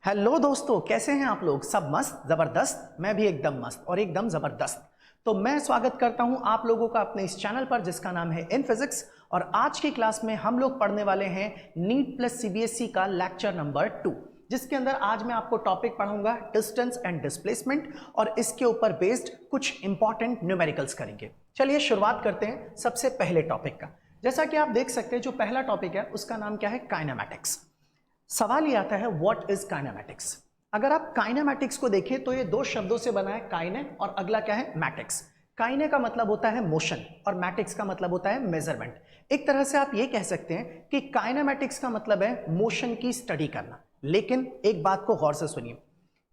Hello दोस्तों, कैसे हैं आप लोग? सब मस्त जबरदस्त। मैं भी एकदम मस्त और एकदम जबरदस्त। तो मैं स्वागत करता हूं आप लोगों का अपने इस चैनल पर जिसका नाम है इन फिजिक्स। और आज की क्लास में हम लोग पढ़ने वाले हैं नीट प्लस सीबीएसई का लेक्चर नंबर 2, जिसके अंदर आज मैं आपको टॉपिक पढ़ाऊंगा डिस्टेंस एंड डिस्प्लेसमेंट और इसके ऊपर बेस्ड कुछ इंपॉर्टेंट न्यूमेरिकल्स करेंगे। चलिए शुरुआत करते हैं सबसे पहले टॉपिक का। जैसा कि आप देख सकते हैं जो पहला टॉपिक है उसका नाम क्या है? काइनेमैटिक्स। सवाल ये आता है व्हाट इज काइनेमैटिक्स। अगर आप काइनेमैटिक्स को देखें तो ये दो शब्दों से बना है, काइने और अगला क्या है? मैटिक्स। काइने का मतलब होता है मोशन और मैटिक्स का मतलब होता है मेजरमेंट। एक तरह से आप ये कह सकते हैं कि काइनेमैटिक्स का मतलब है मोशन की स्टडी करना। लेकिन एक बात को गौर से सुनिए,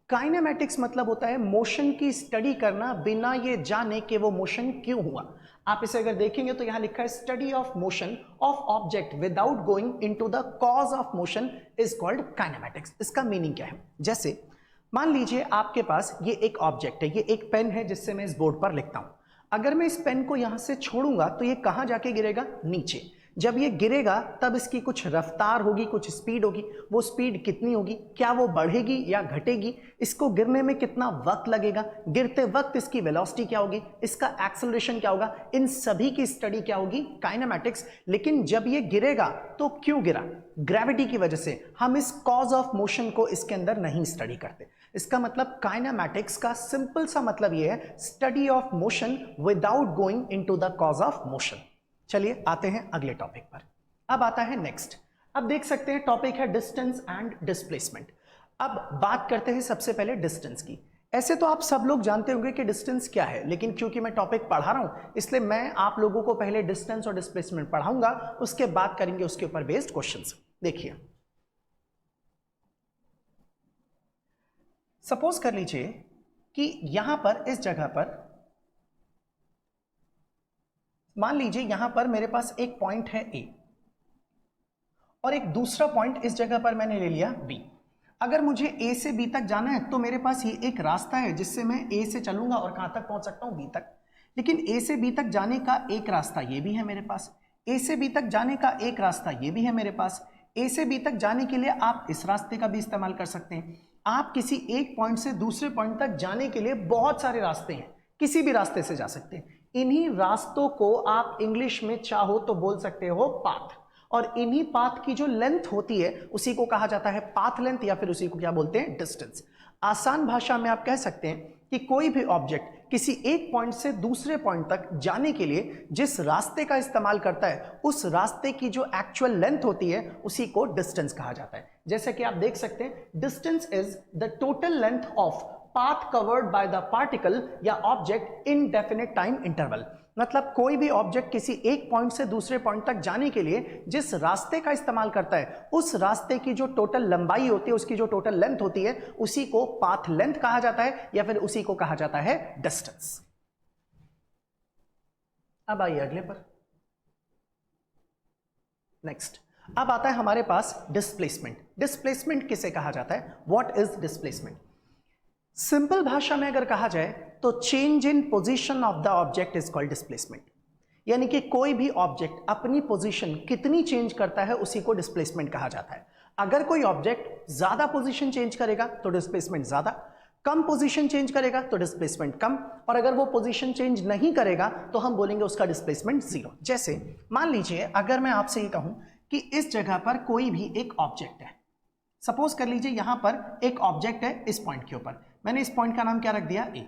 काइनेमैटिक्स मतलब होता है मोशन की स्टडी करना बिना ये जाने कि वो मोशन क्यों हुआ। आप इसे अगर देखेंगे तो यहां लिखा है study of motion of object without going into the cause of motion is called kinematics. इसका मीनिंग क्या है? जैसे मान लीजिए आपके पास ये एक ऑब्जेक्ट है, ये एक पेन है जिससे मैं इस बोर्ड पर लिखता हूं। अगर मैं इस पेन को यहां से छोड़ूंगा तो ये कहां जाके गिरेगा? नीचे। जब ये गिरेगा तब इसकी कुछ रफ्तार होगी, कुछ स्पीड होगी। वो स्पीड कितनी होगी? क्या वो बढ़ेगी या घटेगी? इसको गिरने में कितना वक्त लगेगा? गिरते वक्त इसकी वेलोसिटी क्या होगी? इसका एक्सेलरेशन क्या होगा? इन सभी की स्टडी क्या होगी? काइनेमैटिक्स। लेकिन जब ये गिरेगा तो क्यों गिरा? ग्रेविटी की वजह से। हम इस कॉज ऑफ मोशन को इसके अंदर नहीं स्टडी करते। इसका मतलब काइनेमैटिक्स का सिंपल सा मतलब ये है study of motion without going into the cause of motion. चलिए आते हैं अगले टॉपिक पर। अब आता है नेक्स्ट। अब देख सकते हैं टॉपिक है डिस्टेंस एंड डिस्प्लेसमेंट। अब बात करते हैं सबसे पहले डिस्टेंस की। ऐसे तो आप सब लोग जानते होंगे कि डिस्टेंस क्या है, लेकिन क्योंकि मैं टॉपिक पढ़ा रहा हूं इसलिए मैं आप लोगों को पहले डिस्टेंस और डिस्प्लेसमेंट पढ़ाऊंगा, उसके बाद करेंगे उसके ऊपर बेस्ड क्वेश्चंस। देखिए, सपोज कर लीजिए कि यहां पर इस जगह पर मान लीजिए यहां पर मेरे पास एक पॉइंट है ए और एक दूसरा पॉइंट इस जगह पर मैंने ले लिया बी। अगर मुझे ए से बी तक जाना है तो मेरे पास ये एक रास्ता है जिससे मैं ए से चलूंगा और कहां तक पहुंच सकता हूं? बी तक। लेकिन ए से बी तक जाने का एक रास्ता ये भी है मेरे पास, ए से बी तक जाने का एक रास्ता ये भी है मेरे पास। ए से बी तक जाने के लिए आप इस रास्ते का भी इस्तेमाल कर सकते हैं। आप किसी एक पॉइंट से दूसरे पॉइंट तक जाने के लिए बहुत सारे रास्ते हैं, किसी भी रास्ते से जा सकते हैं। इन्हीं रास्तों को आप इंग्लिश में चाहो तो बोल सकते हो पाथ। और इन्हीं पाथ की जो लेंथ होती है उसी को कहा जाता है पाथ लेंथ, या फिर उसी को क्या बोलते हैं? डिस्टेंस। आसान भाषा में आप कह सकते हैं कि कोई भी ऑब्जेक्ट किसी एक पॉइंट से दूसरे पॉइंट तक जाने के लिए जिस रास्ते का इस्तेमाल करता है उस रास्ते की जो एक्चुअल लेंथ होती है उसी को डिस्टेंस कहा जाता है। जैसे कि आप देख सकते हैं, distance is the total length of path covered by the particle या object in definite time interval. मतलब कोई भी ऑब्जेक्ट किसी एक पॉइंट से दूसरे पॉइंट तक जाने के लिए जिस रास्ते का इस्तेमाल करता है उस रास्ते की जो टोटल लंबाई होती है, उसकी जो टोटल लेंथ होती है, उसी को पाथ लेंथ कहा जाता है या फिर उसी को कहा जाता है डिस्टेंस। अब आइए अगले पर। नेक्स्ट, अब आता है हमारे पास डिस्प्लेसमेंट। डिस्प्लेसमेंट किसे कहा जाता है? What is displacement? सिंपल भाषा में अगर कहा जाए तो change in position of the object is called displacement. यानी कि कोई भी ऑब्जेक्ट अपनी पोजीशन कितनी चेंज करता है उसी को डिस्प्लेसमेंट कहा जाता है। अगर कोई ऑब्जेक्ट ज्यादा पोजीशन चेंज करेगा तो डिस्प्लेसमेंट ज्यादा, कम पोजीशन चेंज करेगा तो डिस्प्लेसमेंट कम, और अगर वो पोजीशन चेंज नहीं करेगा तो हम बोलेंगे उसका डिस्प्लेसमेंट जीरो। जैसे मान लीजिए अगर मैं आपसे ये कहूं कि इस जगह पर कोई भी एक ऑब्जेक्ट है, सपोज कर लीजिए यहां पर एक ऑब्जेक्ट है इस पॉइंट के ऊपर, मैंने इस पॉइंट का नाम क्या रख दिया? ए।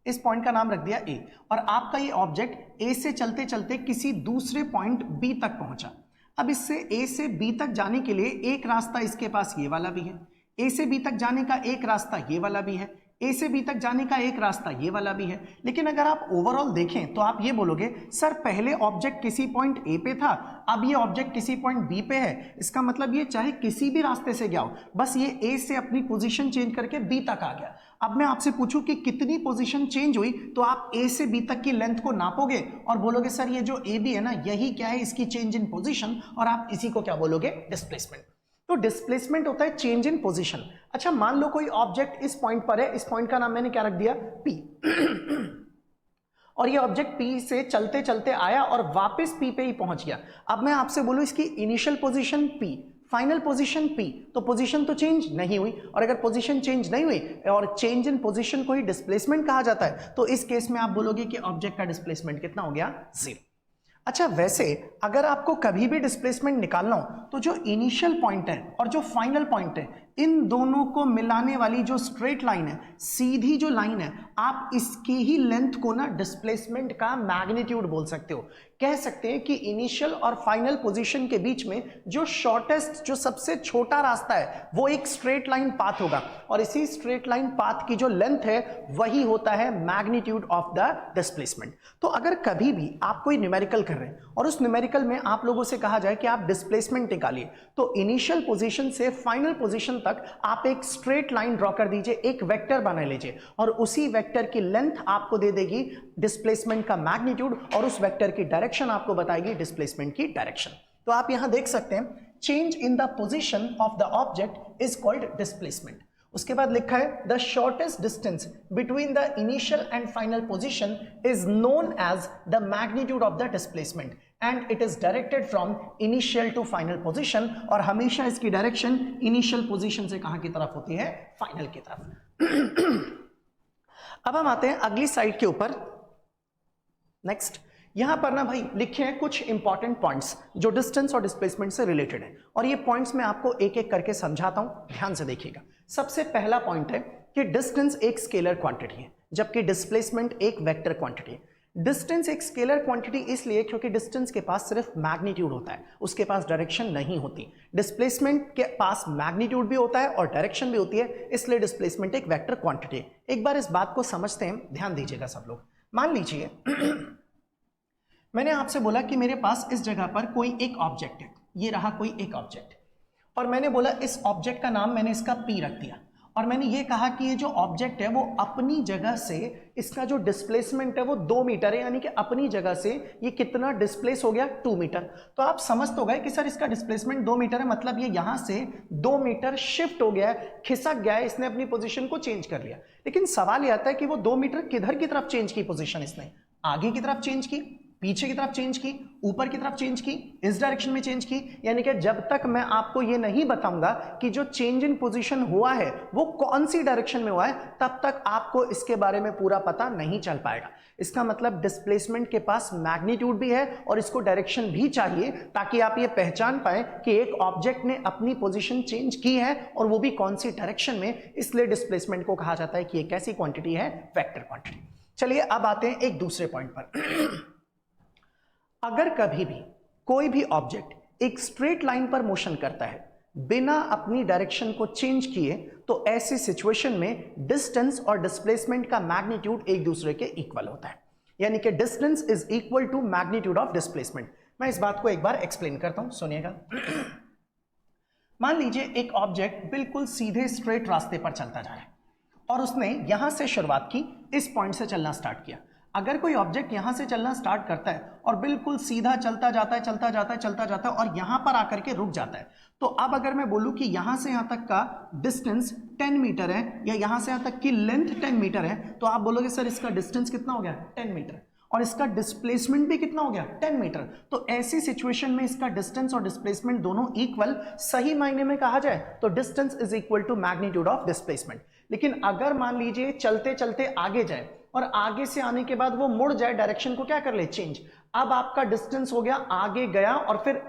इस पॉइंट का नाम रख दिया ए, और आपका ये ऑब्जेक्ट ए से चलते चलते किसी दूसरे पॉइंट बी तक पहुंचा। अब इससे ए से बी तक जाने के लिए एक रास्ता इसके पास ये वाला भी है, ए से बी तक जाने का एक रास्ता ये वाला भी है, ए से बी तक जाने का एक रास्ता ये वाला भी है। लेकिन अगर आप ओवरऑल देखें तो आप ये बोलोगे सर पहले ऑब्जेक्ट किसी पॉइंट ए पे था, अब ये ऑब्जेक्ट किसी पॉइंट बी पे है। इसका मतलब ये चाहे किसी भी रास्ते से गया हो, बस ये ए से अपनी पोजीशन चेंज करके बी तक आ गया। अब मैं आपसे पूछूं कि कितनी पोजीशन चेंज हुई, तो आप ए से बी तक की लेंथ को नापोगे और बोलोगे सर ये जो ए बी है ना, यही क्या है? इसकी चेंज इन पोजीशन, और आप इसी को क्या बोलोगे? डिस्प्लेसमेंट। तो डिस्प्लेसमेंट होता है चेंज इन पोजीशन। अच्छा, मान लो कोई ऑब्जेक्ट इस पॉइंट पर है, इस पॉइंट का नाम मैंने क्या रख दिया? पी। और ये ऑब्जेक्ट पी से चलते चलते आया और वापस पी पे ही पहुंच गया। अब मैं आपसे बोलूं इसकी initial position P, final position P, तो पोजीशन तो चेंज नहीं हुई, और अगर पोजीशन चेंज नहीं हुई और चेंज इन पोजीशन को ही डिस्प्लेसमेंट कहा जाता है, तो इस केस में आप बोलोगे कि ऑब्जेक्ट का डिस्प्लेसमेंट कितना हो गया, 0। अच्छा, वैसे अगर आपको कभी भी डिस्प्लेसमेंट निकालना हो तो जो इनिशियल पॉइंट है और जो फाइनल पॉइंट है, इन दोनों को मिलाने वाली जो स्ट्रेट लाइन है, सीधी जो लाइन है, आप इसकी ही लेंथ को ना डिस्प्लेसमेंट का मैग्नीट्यूड बोल सकते हो। कह सकते हैं कि इनिशियल और फाइनल पोजीशन के बीच में जो शॉर्टेस्ट, जो सबसे छोटा रास्ता है, वो एक स्ट्रेट लाइन पाथ होगा, और इसी स्ट्रेट लाइन पाथ की जो लेंथ है वही होता है मैग्नीट्यूड ऑफ द डिस्प्लेसमेंट। तो अगर कभी भी आप कोई न्यूमेरिकल कर रहे हैं और उस न्यूमेरिकल में आप लोगों से कहा जाए कि आप डिस्प्लेसमेंट निकालिए, तो इनिशियल पोजीशन से फाइनल पोजीशन तक आप एक स्ट्रेट लाइन ड्रॉ कर दीजिए, एक वेक्टर बना लीजिए, और उसी वेक्टर की लेंथ आपको दे देगी डिस्प्लेसमेंट का मैग्नीट्यूड, और उस वेक्टर की डायरेक्शन आपको बताएगी डिस्प्लेसमेंट की डायरेक्शन। तो आप यहां देख सकते हैं, change in the position of the object is called displacement. उसके बाद लिखा है the shortest distance between the initial and final position is known as the magnitude of the displacement and it is directed from initial to final position, और हमेशा इसकी direction initial position से कहां की तरफ होती है, फाइनल की तरफ। अब हम आते हैं अगली स्लाइड के ऊपर। नेक्स्ट, यहां पर ना भाई लिखे हैं कुछ इंपॉर्टेंट पॉइंट्स जो डिस्टेंस और डिस्प्लेसमेंट से रिलेटेड है, और ये पॉइंट्स मैं आपको एक एक करके समझाता हूं, ध्यान से देखिएगा। सबसे पहला पॉइंट है कि डिस्टेंस एक स्केलर क्वांटिटी है, जबकि डिस्प्लेसमेंट एक वेक्टर क्वांटिटी है। डिस्टेंस एक स्केलर क्वांटिटी इसलिए क्योंकि डिस्टेंस के पास सिर्फ मैग्नीट्यूड होता है, उसके पास डायरेक्शन नहीं होती। डिस्प्लेसमेंट के पास मैग्नीट्यूड भी होता है और डायरेक्शन भी होती है, इसलिए डिस्प्लेसमेंट एक वेक्टर क्वांटिटी है। एक बार इस बात को समझते हैं, ध्यान दीजिएगा सब लोग। मान लीजिए मैंने आपसे बोला कि मेरे पास इस जगह पर कोई एक ऑब्जेक्ट है, ये रहा कोई एक ऑब्जेक्ट, और मैंने बोला इस ऑब्जेक्ट का नाम मैंने इसका P रख दिया, और मैंने ये कहा कि ये जो ऑब्जेक्ट है वो अपनी जगह से, इसका जो डिस्प्लेसमेंट है वो 2 मीटर है, यानी कि अपनी जगह से ये कितना डिस्प्लेस हो गया, 2 मीटर। तो आप समझ तो गए कि सर इसका डिस्प्लेसमेंट 2 मीटर है, मतलब ये यहां से 2 मीटर शिफ्ट हो गया है, खिसक गया है, इसने अपनी पोजीशन को चेंज कर लिया। लेकिन सवाल ये आता है कि वो 2 मीटर किधर की तरफ चेंज की पोजीशन, इसने आगे की तरफ चेंज की, पीछे की तरफ चेंज की, ऊपर की तरफ चेंज की, इस डायरेक्शन में चेंज की। यानी कि जब तक मैं आपको ये नहीं बताऊंगा कि जो चेंज इन पोजीशन हुआ है वो कौन सी डायरेक्शन में हुआ है, तब तक आपको इसके बारे में पूरा पता नहीं चल पाएगा। इसका मतलब डिस्प्लेसमेंट के पास मैग्नीट्यूड भी है और इसको डायरेक्शन भी चाहिए, ताकि आप ये पहचान पाए कि एक ऑब्जेक्ट ने अपनी पोजीशन चेंज की है और वो भी कौन सी डायरेक्शन में। इसलिए डिस्प्लेसमेंट को कहा जाता है कि एक ऐसी क्वांटिटी है, वेक्टर क्वांटिटी। चलिए अब आते हैं एक दूसरे पॉइंट पर। अगर कभी भी कोई भी ऑब्जेक्ट एक स्ट्रेट लाइन पर मोशन करता है बिना अपनी डायरेक्शन को चेंज किए, तो ऐसी सिचुएशन में डिस्टेंस और डिस्प्लेसमेंट का मैग्नीट्यूड एक दूसरे के इक्वल होता है, यानी कि distance is equal to magnitude of displacement. मैं इस बात को एक बार एक्सप्लेन करता हूं, सुनिएगा। मान लीजिए एक ऑब्जेक्ट बिल्कुल सीधे स्ट्रेट रास्ते पर चलता जा रहा है और उसने यहां से शुरुआत की, इस पॉइंट से चलना स्टार्ट किया। अगर कोई ऑब्जेक्ट यहां से चलना स्टार्ट करता है और बिल्कुल सीधा चलता जाता है, चलता जाता है, चलता जाता है और यहां पर आकर के रुक जाता है, तो अब अगर मैं बोलूं कि यहां से यहां तक का डिस्टेंस 10 मीटर है या यहां से यहां तक की लेंथ 10 मीटर है, तो आप बोलोगे सर इसका डिस्टेंस कितना हो गया, 10 मीटर, और इसका डिस्प्लेसमेंट भी कितना हो गया, 10 मीटर। तो ऐसी सिचुएशन में इसका डिस्टेंस और डिस्प्लेसमेंट दोनों इक्वल, सही मायने में कहा जाए तो distance is equal to magnitude of displacement. लेकिन अगर मान लीजिए चलते चलते आगे जाए और आगे से आने के बाद वो मुड़ जाए, डायरेक्शन को क्या कर ले, चेंज, अब आपका डिस्टेंस हो गया, आगे गया और फिर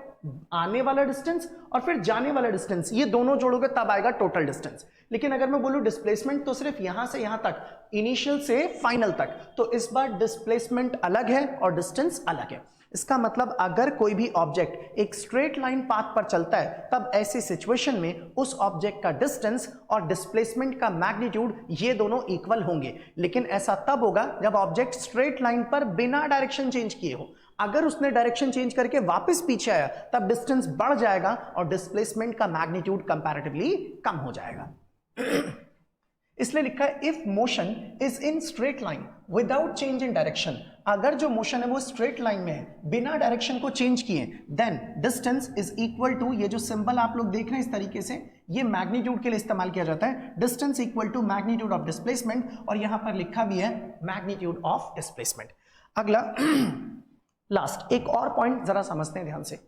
आने वाला डिस्टेंस और फिर जाने वाला डिस्टेंस, ये दोनों जोड़ोगे तब आएगा टोटल डिस्टेंस। लेकिन अगर मैं बोलूं डिस्प्लेसमेंट, तो सिर्फ यहां से यहां तक, इनिशियल से फाइनल तक, तो इस बार डिस्प्लेसमेंट अलग है और डिस्टेंस अलग है। इसका मतलब अगर कोई भी ऑब्जेक्ट एक स्ट्रेट लाइन पाथ पर चलता है, तब ऐसी सिचुएशन में उस ऑब्जेक्ट का डिस्टेंस और डिस्प्लेसमेंट का मैग्नीट्यूड ये दोनों इक्वल होंगे। लेकिन ऐसा तब होगा जब ऑब्जेक्ट स्ट्रेट लाइन पर बिना डायरेक्शन चेंज किए हो। अगर उसने डायरेक्शन चेंज करके वापस पीछे आया, तब डिस्टेंस बढ़ जाएगा और डिस्प्लेसमेंट का मैग्नीट्यूड कंपैरेटिवली कम हो जाएगा। इसलिए लिखा है if motion is in straight line without change in direction, अगर जो मोशन है वो स्ट्रेट लाइन में है बिना डायरेक्शन को चेंज किए, then distance is equal to, ये जो सिंबल आप लोग देख रहे हैं इस तरीके से, ये मैग्नीट्यूड के लिए इस्तेमाल किया जाता है, distance equal to magnitude of displacement, और यहां पर लिखा भी है मैग्नीट्यूड ऑफ डिस्प्लेसमेंट। अगला लास्ट एक और पॉइंट जरा समझते हैं ध्यान से।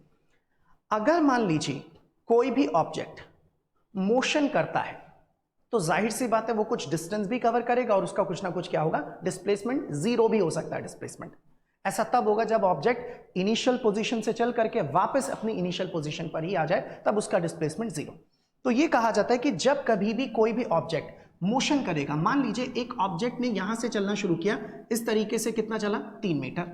अगर मान लीजिए कोई भी ऑब्जेक्ट मोशन करता है तो जाहिर सी बात है वो कुछ डिस्टेंस भी कवर करेगा और उसका कुछ ना कुछ क्या होगा, डिस्प्लेसमेंट जीरो भी हो सकता है। डिस्प्लेसमेंट ऐसा तब होगा जब ऑब्जेक्ट इनिशियल पोजीशन से चल करके वापस अपनी इनिशियल पोजीशन पर ही आ जाए, तब उसका डिस्प्लेसमेंट जीरो। तो ये कहा जाता है कि जब कभी भी कोई भी ऑब्जेक्ट मोशन करेगा, मान लीजिए एक ऑब्जेक्ट ने यहां से चलना शुरू किया, इस तरीके से कितना चला 3 मीटर,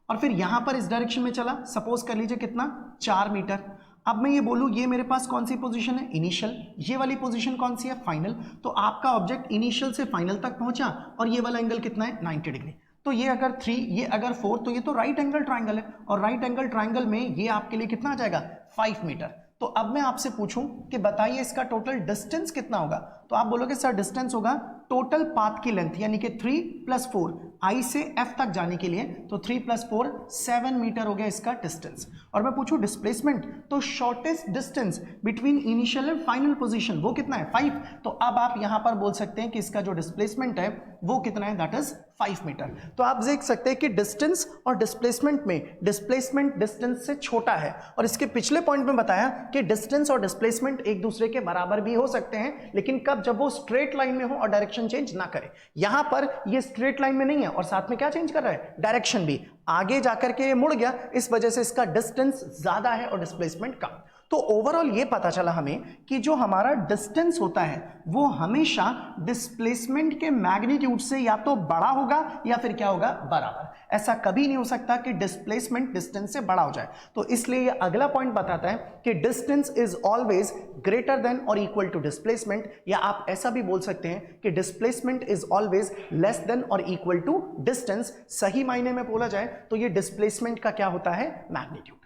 और फिर यहां पर इस डायरेक्शन में चला, सपोज कर लीजिए कितना 4 मीटर। अब मैं ये बोलूं ये मेरे पास कौन सी पोजीशन है, इनिशियल, ये वाली पोजीशन कौन सी है, फाइनल। तो आपका ऑब्जेक्ट इनिशियल से फाइनल तक पहुंचा और ये वाला एंगल कितना है 90 डिग्री। तो ये अगर 3, ये अगर 4, तो ये तो राइट एंगल ट्राइंगल है, और राइट एंगल ट्राइंगल में ये आपके लिए कितना आ जाएगा 5 मीटर। तो अब मैं आपसे पूछूं कि बताइए इसका टोटल डिस्टेंस कितना होगा, तो आप बोलोगे सर डिस्टेंस होगा टोटल पाथ की लेंथ, यानी कि 3 + 4 आई से एफ तक जाने के लिए, तो 3 + 4 7 मीटर हो गया इसका डिस्टेंस। और मैं पूछूं डिस्प्लेसमेंट, तो shortest distance between initial and final position वो कितना है 5। तो अब आप यहां पर बोल सकते हैं कि इसका जो डिस्प्लेसमेंट है वो कितना है, दैट इज 5 मीटर। तो आप देख सकते हैं कि डिस्टेंस और डिस्प्लेसमेंट में डिस्प्लेसमेंट डिस्टेंस से छोटा है, और इसके पिछले पॉइंट में बताया कि डिस्टेंस और डिस्प्लेसमेंट एक दूसरे के बराबर भी हो सकते हैं, लेकिन कब, जब वो स्ट्रेट लाइन में हो और डायरेक्शन चेंज ना करे। यहां पर ये स्ट्रेट लाइन में नहीं है और साथ में क्या चेंज कर रहा है, डायरेक्शन भी, आगे जाकर के ये मुड़ गया, इस वजह से इसका डिस्टेंस ज्यादा है और डिस्प्लेसमेंट कम। तो ओवरऑल ये पता चला हमें कि जो हमारा डिस्टेंस होता है वो हमेशा डिस्प्लेसमेंट के मैग्नीट्यूड से या तो बड़ा होगा या फिर क्या होगा, बराबर। ऐसा कभी नहीं हो सकता कि डिस्प्लेसमेंट डिस्टेंस से बड़ा हो जाए। तो इसलिए ये अगला पॉइंट बताता है कि distance is always greater than और इक्वल टू डिस्प्लेसमेंट, या आप ऐसा भी बोल सकते हैं कि displacement is always less than और इक्वल टू डिस्टेंस। सही मायने में बोला जाए तो ये डिस्प्लेसमेंट का क्या होता है, मैग्नीट्यूड।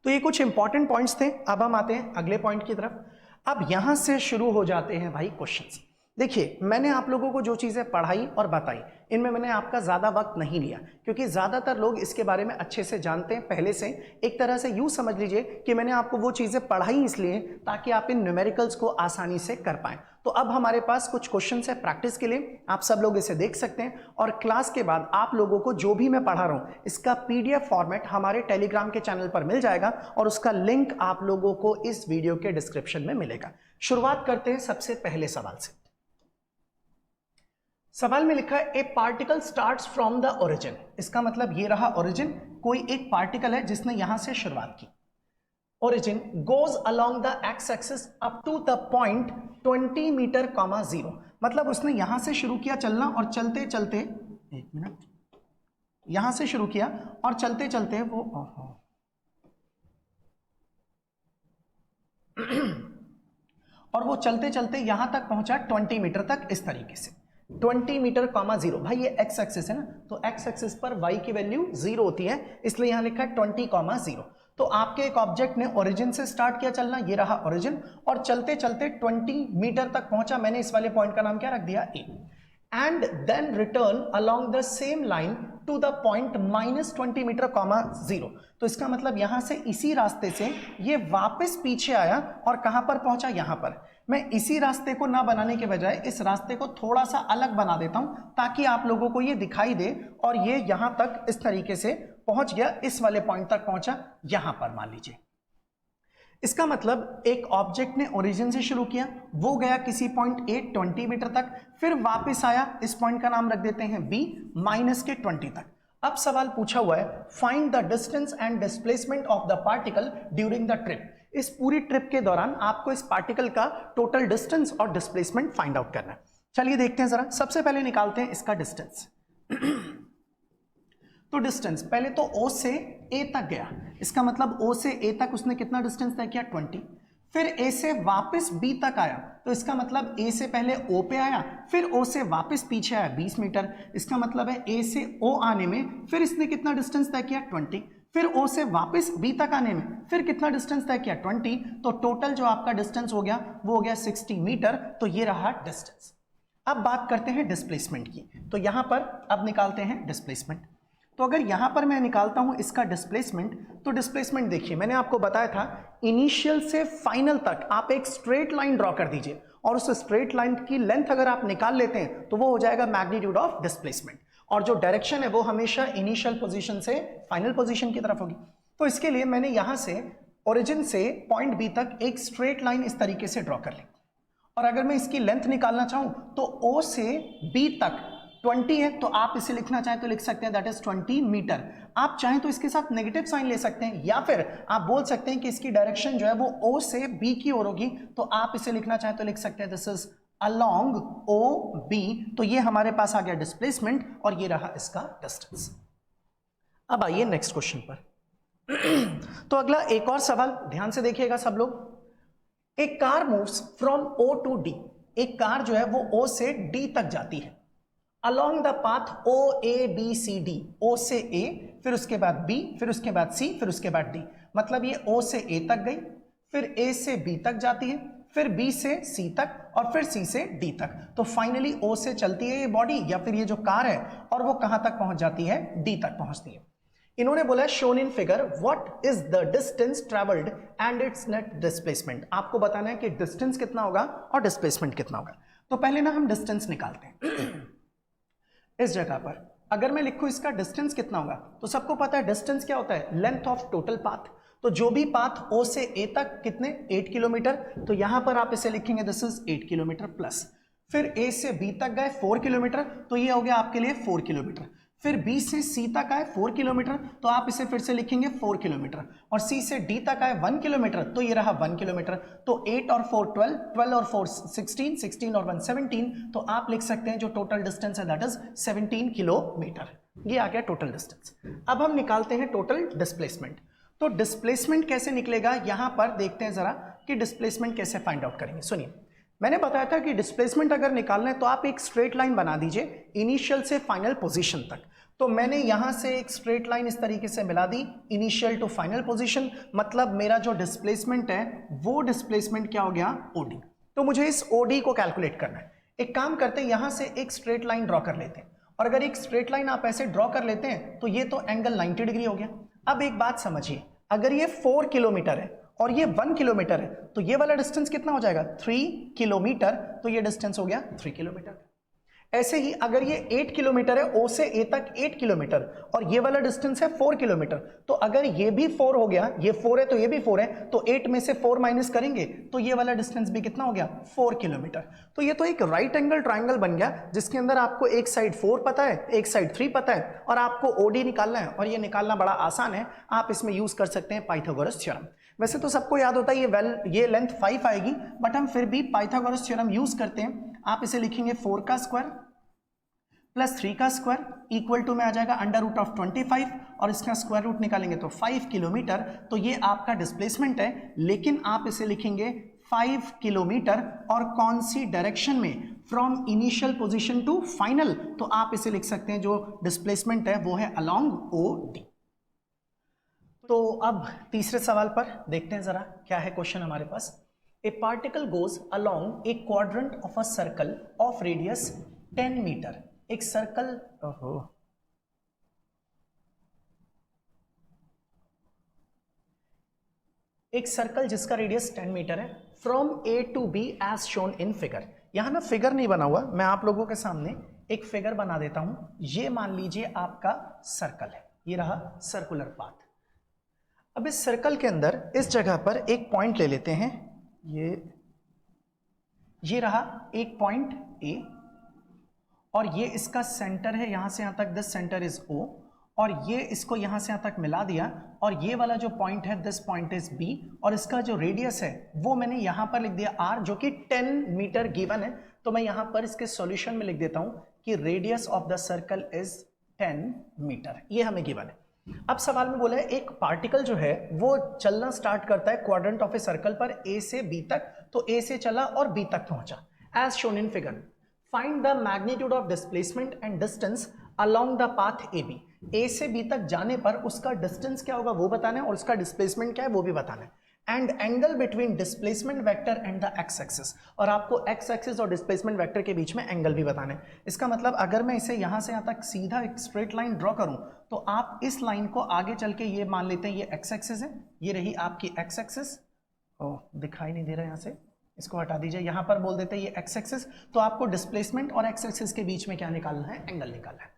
तो ये कुछ इंपॉर्टेंट पॉइंट्स थे। अब हम आते हैं अगले पॉइंट की तरफ। अब यहां से शुरू हो जाते हैं भाई क्वेश्चंस। देखिए मैंने आप लोगों को जो चीजें पढ़ाई और बताई, इनमें मैंने आपका ज्यादा वक्त नहीं लिया, क्योंकि ज्यादातर लोग इसके बारे में अच्छे से जानते हैं पहले से। एक तरह से यूं समझ लीजिए कि मैंने आपको वो चीजें पढ़ाई इसलिए ताकि आप इन न्यूमेरिकल्स को आसानी से कर पाएं। तो अब हमारे पास कुछ क्वेश्चंस है प्रैक्टिस के लिए, आप सब लोग इसे देख सकते हैं, और क्लास के बाद आप लोगों को जो भी मैं पढ़ा रहा हूं इसका PDF फॉर्मेट हमारे टेलीग्राम के चैनल पर मिल जाएगा, और उसका लिंक आप लोगों को इस वीडियो के डिस्क्रिप्शन में मिलेगा। शुरुआत करते हैं सबसे पहले सवाल से। सवाल में लिखा है ए particle starts from the origin. इसका मतलब ये रहा ओरिजिन, कोई एक पार्टिकल है जिसने यहां से शुरुआत की। Origin goes along the X axis up to the point 20 metre, 0। मतलब उसने यहां से शुरू किया चलना, और चलते चलते, एक मिनट, यहां से शुरू किया और चलते चलते वो और वो चलते चलते यहां तक पहुंचा 20 मीटर तक, इस तरीके से 20 मीटर, 0। भाई ये एक्स एक्सिस है ना, तो एक्स एक्सिस पर y की वैल्यू 0 होती है, इसलिए यहां लिखा है 20, 0। तो आपके एक ऑब्जेक्ट ने ओरिजिन से स्टार्ट किया चलना, ये रहा ओरिजिन, और चलते चलते 20 मीटर तक पहुंचा। मैंने इस वाले पॉइंट का नाम क्या रख दिया, A. And then return along the same line to the point -20 metre, 0। तो इसका मतलब यहां से इसी रास्ते से ये वापस पीछे आया और कहां पर पहुंचा, यहां पर। मैं इसी रास्ते को ना बनाने के बजाय इस रास्ते को थोड़ा सा अलग बना देता हूं ताकि आप लोगों को ये दिखाई दे, और ये यहां तक इस तरीके से पहुंच गया, इस वाले पॉइंट तक पहुंचा, यहां पर मान लीजिए। इसका मतलब एक ऑब्जेक्ट ने ओरिजिन से शुरू किया, वो गया किसी पॉइंट ए 20 मीटर तक, फिर वापस आया, इस पॉइंट का नाम रख देते हैं बी, -20 तक। अब सवाल पूछा हुआ है find the distance and displacement of the particle during the trip. इस पूरी ट्रिप के दौरान आपको इस पार्टिकल का टोटल डिस्टेंस और डिस्प्लेसमेंट फाइंड आउट करना है। चलिए देखते हैं जरा। सबसे पहले निकालते हैं इसका डिस्टेंस। तो डिस्टेंस पहले तो O से A तक गया, इसका मतलब O से A तक उसने कितना डिस्टेंस तय किया, 20। फिर A से वापस B तक आया, तो इसका मतलब A से पहले O पे आया, फिर O से वापस पीछे आया 20 मीटर। इसका मतलब है A से O आने में फिर इसने कितना डिस्टेंस तय किया, 20। फिर O से वापस B तक आने में फिर कितना डिस्टेंस तय किया, 20। तो टोटल जो आपका डिस्टेंस हो गया वो हो गया 60 मीटर। तो ये रहा डिस्टेंस। अब बात करते हैं डिस्प्लेसमेंट की। तो यहां पर अब निकालते हैं डिस्प्लेसमेंट। तो अगर यहां पर मैं निकालता हूं इसका डिस्प्लेसमेंट, तो डिस्प्लेसमेंट देखिए मैंने आपको बताया था इनिशियल से फाइनल तक आप एक स्ट्रेट लाइन ड्रॉ कर दीजिए, और उस स्ट्रेट लाइन की लेंथ अगर आप निकाल लेते हैं तो वो हो जाएगा मैग्नीट्यूड ऑफ डिस्प्लेसमेंट, और जो डायरेक्शन है वो हमेशा इनिशियल पोजीशन से फाइनल पोजीशन की तरफ होगी। तो इसके लिए मैंने यहां से ओरिजिन से पॉइंट बी तक एक स्ट्रेट लाइन इस तरीके से ड्रॉ कर लें, और अगर मैं इसकी लेंथ निकालना चाहूं तो ओ से बी तक 20 है, तो आप इसे लिखना चाहें तो लिख सकते हैं दैट इज 20 मीटर। आप चाहें तो इसके साथ नेगेटिव साइन ले सकते हैं, या फिर आप बोल सकते हैं कि इसकी डायरेक्शन जो है वो ओ से बी की ओर होगी, तो आप इसे लिखना चाहें तो लिख सकते हैं this is along O B. तो ये हमारे पास आ गया डिस्प्लेसमेंट और ये रहा इसका डिस्टेंस। अब आइए नेक्स्ट क्वेश्चन पर। तो अगला एक और सवाल ध्यान से देखिएगा सब लोग। एक car moves from O to D, एक कार जो है वो ओ से डी तक जाती है along the path O A B C D, O से ए, फिर उसके बाद बी, फिर उसके बाद सी, फिर उसके बाद डी। मतलब ये ओ से ए तक गई, फिर ए से बी तक जाती है, फिर बी से सी तक और फिर सी से डी तक। तो फाइनली ओ से चलती है ये बॉडी या फिर ये जो कार है और वो कहां तक पहुंच जाती है, डी तक पहुंचती है। इन्होंने बोला shown in figure what is the distance travelled and it's net displacement. आपको बताना है कि डिस्टेंस कितना होगा और डिस्प्लेसमेंट कितना होगा। तो पहले ना हम डिस्टेंस निकालते हैं। इस जगह पर अगर मैं लिखूं इसका डिस्टेंस कितना होगा, तो सबको पता है डिस्टेंस क्या होता है, लेंथ ऑफ टोटल पाथ। तो जो भी पाथ ओ से ए तक कितने 8 किलोमीटर, तो यहां पर आप इसे लिखेंगे दिस इज 8 किलोमीटर प्लस, फिर ए से बी तक गए 4 किलोमीटर, तो ये हो गया आपके लिए 4 किलोमीटर, फिर बी से सी तक आए 4 किलोमीटर, तो आप इसे फिर से लिखेंगे 4 किलोमीटर, और सी से डी तक आए 1 किलोमीटर, तो ये रहा 1 किलोमीटर। तो 8 और 4 12, 12 और 4 16, 16 और 1 17, तो आप लिख सकते हैं जो टोटल डिस्टेंस है दैट इज 17 किलोमीटर। ये आ गया टोटल डिस्टेंस। अब हम निकालते हैं टोटल डिस्प्लेसमेंट। तो डिस्प्लेसमेंट कैसे निकलेगा, यहां पर देखते हैं जरा कि डिस्प्लेसमेंट कैसे फाइंड आउट करेंगे। सुनिए, मैंने बताया था कि डिस्प्लेसमेंट अगर निकालना है तो आप एक स्ट्रेट लाइन बना दीजिए इनिशियल से फाइनल पोजीशन तक। तो मैंने यहां से एक स्ट्रेट लाइन इस तरीके से मिला दी इनिशियल टू फाइनल पोजीशन, मतलब मेरा जो डिस्प्लेसमेंट है वो डिस्प्लेसमेंट क्या हो गया, ओडी। तो मुझे इस ओडी को कैलकुलेट करना है। एक काम करते हैं, यहां से एक स्ट्रेट लाइन ड्रॉ कर लेते हैं, और अगर एक स्ट्रेट लाइन आप ऐसे ड्रॉ कर लेते हैं तो ये तो एंगल 90 डिग्री हो गया। अब एक बात समझिए, अगर ये 4 किलोमीटर है और ये 1 किलोमीटर है, तो ये वाला डिस्टेंस कितना हो जाएगा, 3 किलोमीटर, तो ये डिस्टेंस हो गया 3 किलोमीटर। ऐसे ही अगर ये 8 किलोमीटर है, ओ से ए तक 8 किलोमीटर, और ये वाला डिस्टेंस है 4 किलोमीटर, तो अगर ये भी 4 हो गया, ये 4 है तो ये भी 4 है, तो 8 में से 4 माइनस करेंगे तो ये वाला डिस्टेंस भी कितना हो गया, 4 किलोमीटर। तो ये तो एक राइट एंगल ट्राइंगल बन गया, जिसके अंदर आपको एक साइड 4 पता है, एक साइड 3 पता है, और आपको ओडी निकालना है, और ये निकालना बड़ा आसान है। आप इसमें यूज कर सकते हैं पाइथागोरस थ्योरम। वैसे तो सबको याद होता है ये लेंथ 5 आएगी, बट हम फिर भी पाइथागोरस थ्योरम यूज करते हैं। आप इसे लिखेंगे 4 का स्क्वायर प्लस 3 का स्क्वायर इक्वल टू में आ जाएगा अंडर रूट ऑफ 25, और इसका स्क्वायर रूट निकालेंगे तो 5 किलोमीटर। तो ये आपका डिस्प्लेसमेंट है, लेकिन आप इसे लिखेंगे 5 किलोमीटर, और कौन सी डायरेक्शन में, from initial position to final. तो आप इसे लिख सकते हैं जो डिस्प्लेसमेंट है वो है अलोंग ओ डी। तो अब तीसरे सवाल पर देखते हैं जरा क्या है क्वेश्चन हमारे पास। A particle goes along a quadrant of a circle of radius 10 metre. एक सर्कल, एक सर्कल जिसका रेडियस 10 मीटर है, from A to B as shown in figure. यहां ना फिगर नहीं बना हुआ, मैं आप लोगों के सामने एक फिगर बना देता हूं। ये मान लीजिए आपका सर्कल है, ये रहा सर्कुलर पाथ। अब इस सर्कल के अंदर इस जगह पर एक पॉइंट ले लेते हैं, ये रहा एक पॉइंट ए, और ये इसका सेंटर है, यहां से यहां तक दिस सेंटर इज ओ, और ये इसको यहां से यहां तक मिला दिया, और ये वाला जो पॉइंट है दिस पॉइंट इज बी, और इसका जो रेडियस है वो मैंने यहां पर लिख दिया आर, जो कि 10 मीटर गिवन है। तो मैं यहां पर इसके सॉल्यूशन में लिख देता हूं कि radius of the circle is 10 meter, ये हमें गिवन है। अब सवाल में बोला है एक पार्टिकल जो है वो चलना स्टार्ट करता है क्वाड्रेंट ऑफ ए सर्कल पर ए से बी तक, तो ए से चला और बी तक पहुंचा as shown in figure. Find the magnitude of displacement and distance along the path A B. A से बी तक जाने पर उसका डिस्टेंस क्या होगा वो बताना है, और उसका डिस्प्लेसमेंट क्या है वो भी बताना है। And angle between displacement vector and the X axis, और आपको एक्स एक्सिस और डिस्प्लेसमेंट वेक्टर के बीच में एंगल भी बताना है। इसका मतलब अगर मैं इसे यहां से यहां तक सीधा एक स्ट्रेट लाइन ड्रॉ करूं, तो आप इस लाइन को आगे चल के ये मान लेते हैं ये एक्स एक्सिस है, ये रही आपकी एक्स एक्सिस। ओह, दिखाई नहीं दे रहा है, यहां से इसको हटा दीजिए, यहां पर बोल देते हैं ये एक्स एक्सिस। तो आपको डिस्प्लेसमेंट और एक्स एक्सिस के बीच में क्या निकालना है, एंगल निकालना है।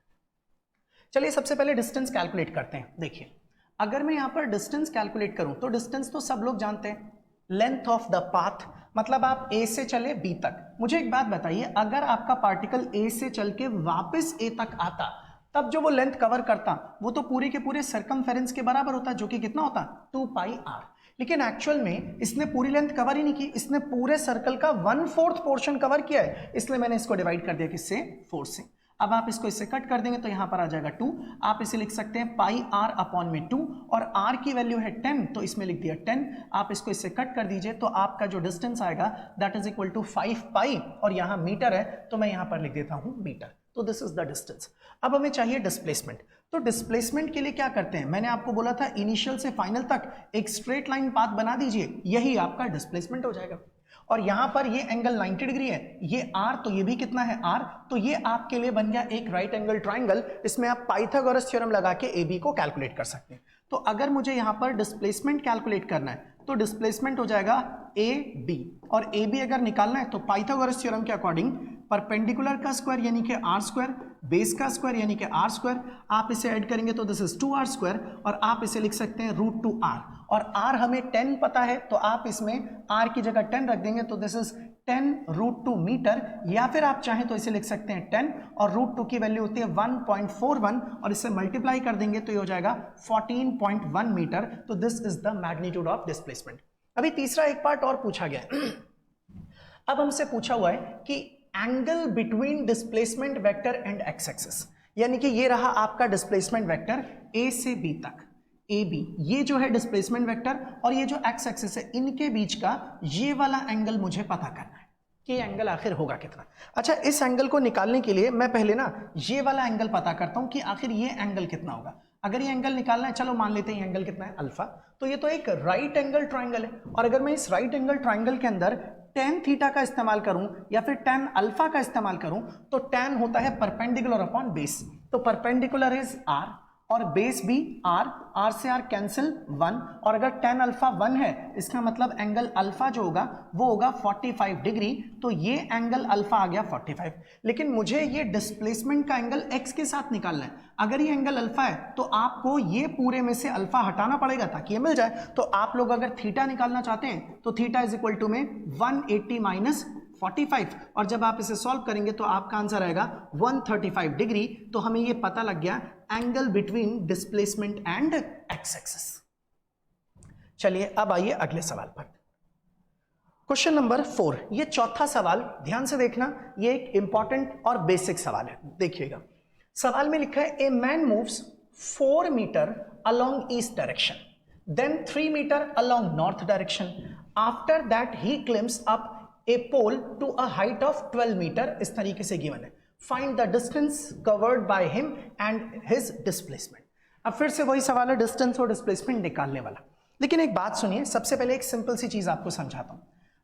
चलिए सबसे पहले डिस्टेंस कैलकुलेट करते हैं। देखिए अगर मैं यहाँ पर डिस्टेंस कैलकुलेट करूं तो डिस्टेंस तो सब लोग जानते हैं, लेंथ ऑफ द पाथ, मतलब आप ए से चले बी तक। मुझे एक बात बताइए, अगर आपका पार्टिकल ए से चल के वापस ए तक आता तब जो वो लेंथ कवर करता वो तो पूरे के पूरे सर्कमफेरेंस के बराबर होता, जो कि कितना होता 2 पाई आर। लेकिन एक्चुअल में इसने पूरी लेंथ कवर ही नहीं की, इसने पूरे सर्कल का 1/4 पोर्शन कवर किया है, इसलिए मैंने इसको डिवाइड कर दिया किससे, 4 से। अब आप इसको इससे कट कर देंगे तो यहां पर आ जाएगा 2, आप इसे लिख सकते हैं पाई आर अपॉन में 2, और आर की वैल्यू है 10 तो इसमें लिख दिया 10। आप इसको इससे कट कर दीजिए तो आपका जो डिस्टेंस आएगा दैट इज इक्वल टू 5 पाई, और यहां मीटर है तो मैं यहां पर लिख देता हूं मीटर। तो दिस इज द डिस्टेंस। अब हमें चाहिए डिस्प्लेसमेंट। तो डिस्प्लेसमेंट के लिए क्या करते हैं, मैंने आपको बोला था इनिशियल से फाइनल तक एक स्ट्रेट लाइन पाथ बना दीजिए, यही आपका डिस्प्लेसमेंट हो जाएगा। और यहां पर ये एंगल 90 डिग्री है, ये आर, तो ये भी कितना है आर, तो ये आपके लिए बन गया एक राइट एंगल ट्राइंगल। इसमें आप पाइथागोरस थ्योरम लगा के ए बी को कैलकुलेट कर सकते हैं। तो अगर मुझे यहां पर डिस्प्लेसमेंट कैलकुलेट करना है तो डिस्प्लेसमेंट हो जाएगा ए बी, और ए बी अगर निकालना है तो पाइथागोरस थ्योरम के अकॉर्डिंग परपेंडिकुलर का स्क्वायर यानी कि आर स्क्वायर, बेस का स्क्वायर यानी कि आर स्क्वायर, आप इसे ऐड करेंगे तो दिस इज 2r स्क्वायर, और आप इसे लिख सकते हैं √2r, और r हमें 10 पता है तो आप इसमें r की जगह 10 रख देंगे तो दिस इज 10√2 मीटर, या फिर आप चाहें तो इसे लिख सकते हैं 10 और √2 की वैल्यू होती है 1.41, और इसे मल्टीप्लाई कर देंगे तो ये हो जाएगा 14.1 मीटर। तो this is the magnitude of displacement. अभी तीसरा एक पार्ट और पूछा गया है। अब हमसे पूछा हुआ है कि angle between displacement vector and x axis, यानी कि ये रहा आपका डिस्प्लेसमेंट वेक्टर ए से बी तक, ए बी, ये जो है डिस्प्लेसमेंट वेक्टर, और ये जो एक्स एक्सिस है, इनके बीच का ये वाला एंगल मुझे पता करना है कि एंगल आखिर होगा कितना। अच्छा, इस एंगल को निकालने के लिए मैं पहले ना ये वाला एंगल पता करता हूं कि आखिर ये एंगल कितना होगा। अगर ये एंगल निकालना है, चलो मान लेते हैं एंगल कितना है अल्फा, तो ये तो एक राइट एंगल ट्राइंगल है, और अगर मैं इस राइट एंगल ट्राइंगल के अंदर tan थीटा का इस्तेमाल करूं या फिर tan अल्फा का इस्तेमाल करूं तो tan होता है परपेंडिकुलर अपॉन बेस, तो परपेंडिकुलर इज r और बेस भी r से r कैंसिल 1, और अगर tan अल्फा 1 है इसका मतलब एंगल अल्फा जो होगा वो होगा 45 डिग्री, तो ये एंगल अल्फा आ गया 45। लेकिन मुझे ये डिस्प्लेसमेंट का एंगल x के साथ निकालना है। अगर ये एंगल अल्फा है तो आपको ये पूरे में से अल्फा हटाना पड़ेगा ताकि ये मिल जाए। तो आप लोग अगर थीटा निकालना चाहते हैं तो थीटा इज इक्वल टू में 180 माइनस 45, और जब आप इसे सॉल्व करेंगे तो आपका आंसर आएगा 135 डिग्री। तो हमें ये पता लग गया angle between displacement and x axis. चलिए अब आइए अगले सवाल पर। क्वेश्चन नंबर 4, ये चौथा सवाल, ध्यान से देखना, ये एक इंपॉर्टेंट और बेसिक सवाल है। देखिएगा, सवाल में लिखा है a man moves 4 meter along east direction, then 3 meter along north direction, after that he climbs up a pole to a height of 12 meter, इस तरीके से गिवन है। Find the distance covered by him and his displacement. अब फिर से वही सवाल है, डिस्टेंस और डिस्प्लेसमेंट निकालने वाला। लेकिन एक बात सुनिए, सबसे पहले एक सिंपल सी चीज आपको समझाता हूं।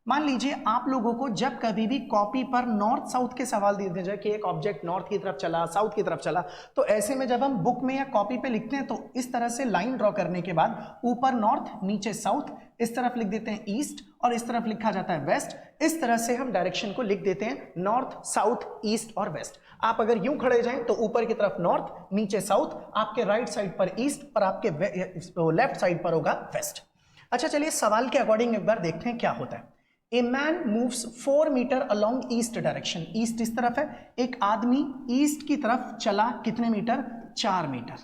मान लीजिए आप लोगों को जब कभी भी कॉपी पर नॉर्थ साउथ के सवाल दे दिए जाए कि एक ऑब्जेक्ट नॉर्थ की तरफ चला, साउथ की तरफ चला, तो ऐसे में जब हम बुक में या कॉपी पे लिखते हैं तो इस तरह से लाइन ड्रॉ करने के बाद ऊपर नॉर्थ, नीचे साउथ, इस तरफ लिख देते हैं ईस्ट और इस तरफ लिखा जाता है वेस्ट। इस तरह से हम डायरेक्शन को लिख देते हैं नॉर्थ, साउथ, ईस्ट और वेस्ट। आप अगर यूं खड़े जाएं तो ऊपर की तरफ नॉर्थ, नीचे साउथ, आपके राइट साइड पर ईस्ट और आपके लेफ्ट साइड पर होगा वेस्ट। अच्छा, चलिए सवाल के अकॉर्डिंग एक बार देखते हैं क्या होता है। A man moves 4 meter along east direction, east इस तरफ है, एक आदमी ईस्ट की तरफ चला, कितने मीटर, 4 मीटर।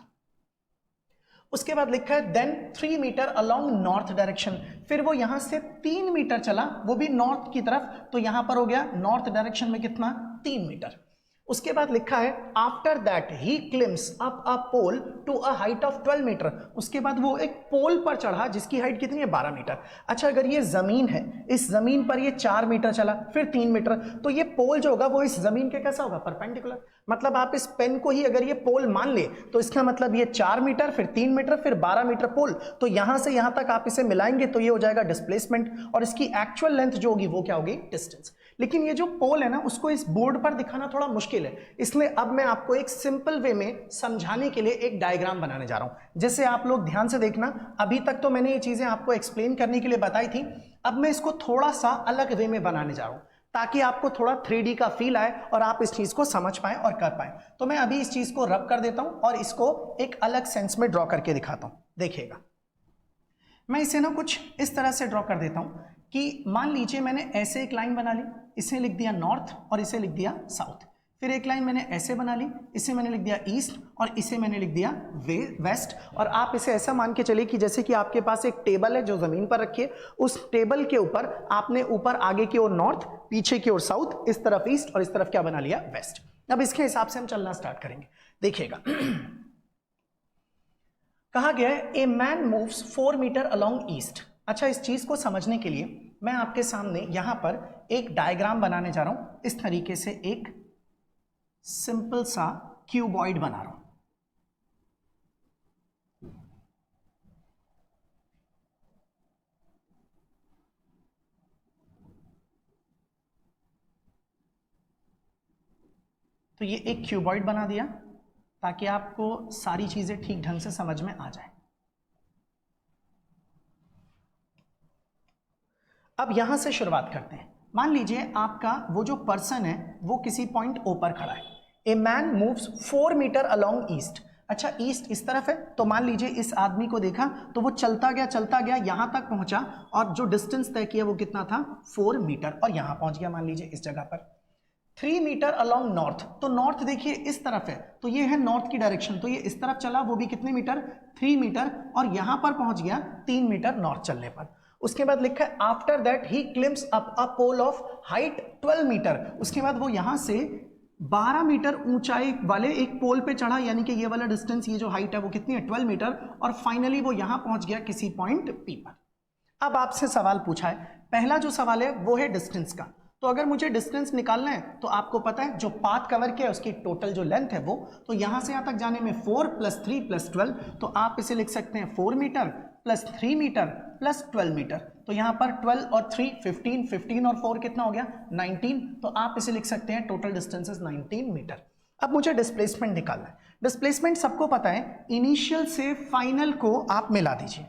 उसके बाद लिखा है then 3 meter along north direction, फिर वो यहां से 3 मीटर चला, वो भी नॉर्थ की तरफ, तो यहां पर हो गया नॉर्थ डायरेक्शन में कितना, 3 मीटर। उसके बाद लिखा है after that he climbs up a pole to a height of 12 meter, उसके बाद वो एक पोल पर चढ़ा जिसकी हाइट कितनी है, 12 मीटर। अच्छा, अगर ये जमीन है, इस जमीन पर ये 4 मीटर चला, फिर 3 मीटर, तो ये पोल जो होगा वो इस जमीन के कैसा होगा, परपेंडिकुलर। मतलब आप इस पेन को ही अगर ये पोल मान ले तो इसका मतलब ये 4 मीटर, फिर 3 मीटर, फिर 12 मीटर पोल, तो यहां से यहां तक आप इसे मिलाएंगे तो ये हो जाएगा डिस्प्लेसमेंट, और इसकी एक्चुअल लेंथ जो होगी वो क्या होगी, डिस्टेंस। लेकिन ये जो पोल है ना, उसको इस बोर्ड पर दिखाना थोड़ा मुश्किल है, इसलिए अब मैं आपको एक सिंपल वे में समझाने के लिए एक डायग्राम बनाने जा रहा हूं, जिससे आप लोग ध्यान से देखना। अभी तक तो मैंने ये चीजें आपको एक्सप्लेन करने के लिए बताई थी, अब मैं इसको थोड़ा सा अलग वे में बनाने जा रहा हूं ताकि आपको थोड़ा 3D का फील आए और आप इस चीज को समझ पाएं और कर पाएं। तो मैं अभी इस चीज को रब कर देता हूं और इसको एक अलग सेंस में ड्रॉ करके दिखाता हूं। देखिएगा, मैं इसे ना कुछ इस तरह से ड्रॉ कर देता हूं कि मान लीजिए मैंने ऐसे एक लाइन बना ली, इसे लिख दिया नॉर्थ और इसे लिख दिया साउथ। फिर एक लाइन मैंने ऐसे बना ली, इसे मैंने लिख दिया ईस्ट और इसे मैंने लिख दिया वेस्ट। और आप इसे ऐसा मान के चलिए कि जैसे कि आपके पास एक टेबल है जो जमीन पर रखी है, उस टेबल के ऊपर आपने ऊपर आगे की ओर नॉर्थ, पीछे की ओर साउथ, इस तरफ ईस्ट और इस तरफ क्या बना लिया, वेस्ट। अब इसके हिसाब से हम चलना स्टार्ट करेंगे। देखिएगा, कहा गया है a man moves 4 meter along east. अच्छा, इस चीज को समझने के लिए मैं आपके सामने यहां पर एक डायग्राम बनाने जा रहा हूं। इस तरीके से एक सिंपल सा क्यूबॉइड बना रहा हूं। तो ये एक क्यूबॉइड बना दिया ताकि आपको सारी चीजें ठीक ढंग से समझ में आ जाए। अब यहां से शुरुआत करते हैं। मान लीजिए आपका वो जो पर्सन है वो किसी पॉइंट ओ पर खड़ा है। A man moves 4 meter along east. अच्छा, ईस्ट इस तरफ है, तो मान लीजिए इस आदमी को देखा तो वो चलता गया यहां तक पहुंचा और जो डिस्टेंस तय किया वो कितना था, 4 मीटर, और यहां पहुंच गया मान लीजिए इस जगह पर। 3 मीटर अलोंग नॉर्थ, तो नॉर्थ देखिए इस तरफ है, तो ये है नॉर्थ की डायरेक्शन, तो ये इस तरफ चला, वो भी कितने मीटर, 3 मीटर, और यहां पर पहुंच गया 3 मीटर नॉर्थ चलने पर। उसके बाद लिखा है after that he climbs up a pole of height 12 meter. उसके बाद वो यहां से 12 मीटर ऊंचाई वाले एक पोल पे चढ़ा, यानी कि ये वाला डिस्टेंस, ये जो हाइट है वो कितनी है, 12 मीटर, और फाइनली वो यहां पहुंच गया किसी पॉइंट पी पर। अब आपसे सवाल पूछा है, पहला जो सवाल है वो है डिस्टेंस का। तो अगर मुझे डिस्टेंस निकालना है तो आपको पता है जो पाथ कवर किया है उसकी टोटल जो लेंथ है वो, तो यहां से यहां तक जाने में 4 + 3 + 12, तो आप इसे लिख सकते हैं 4 मीटर + 3 मीटर + 12 मीटर। तो यहां पर 12 और 3 15, 15 और 4 कितना हो गया, 19, तो आप इसे लिख सकते हैं टोटल डिस्टेंस इज 19 मीटर। अब मुझे डिस्प्लेसमेंट निकालना है। डिस्प्लेसमेंट सबको पता है, इनिशियल से फाइनल को आप मिला दीजिए,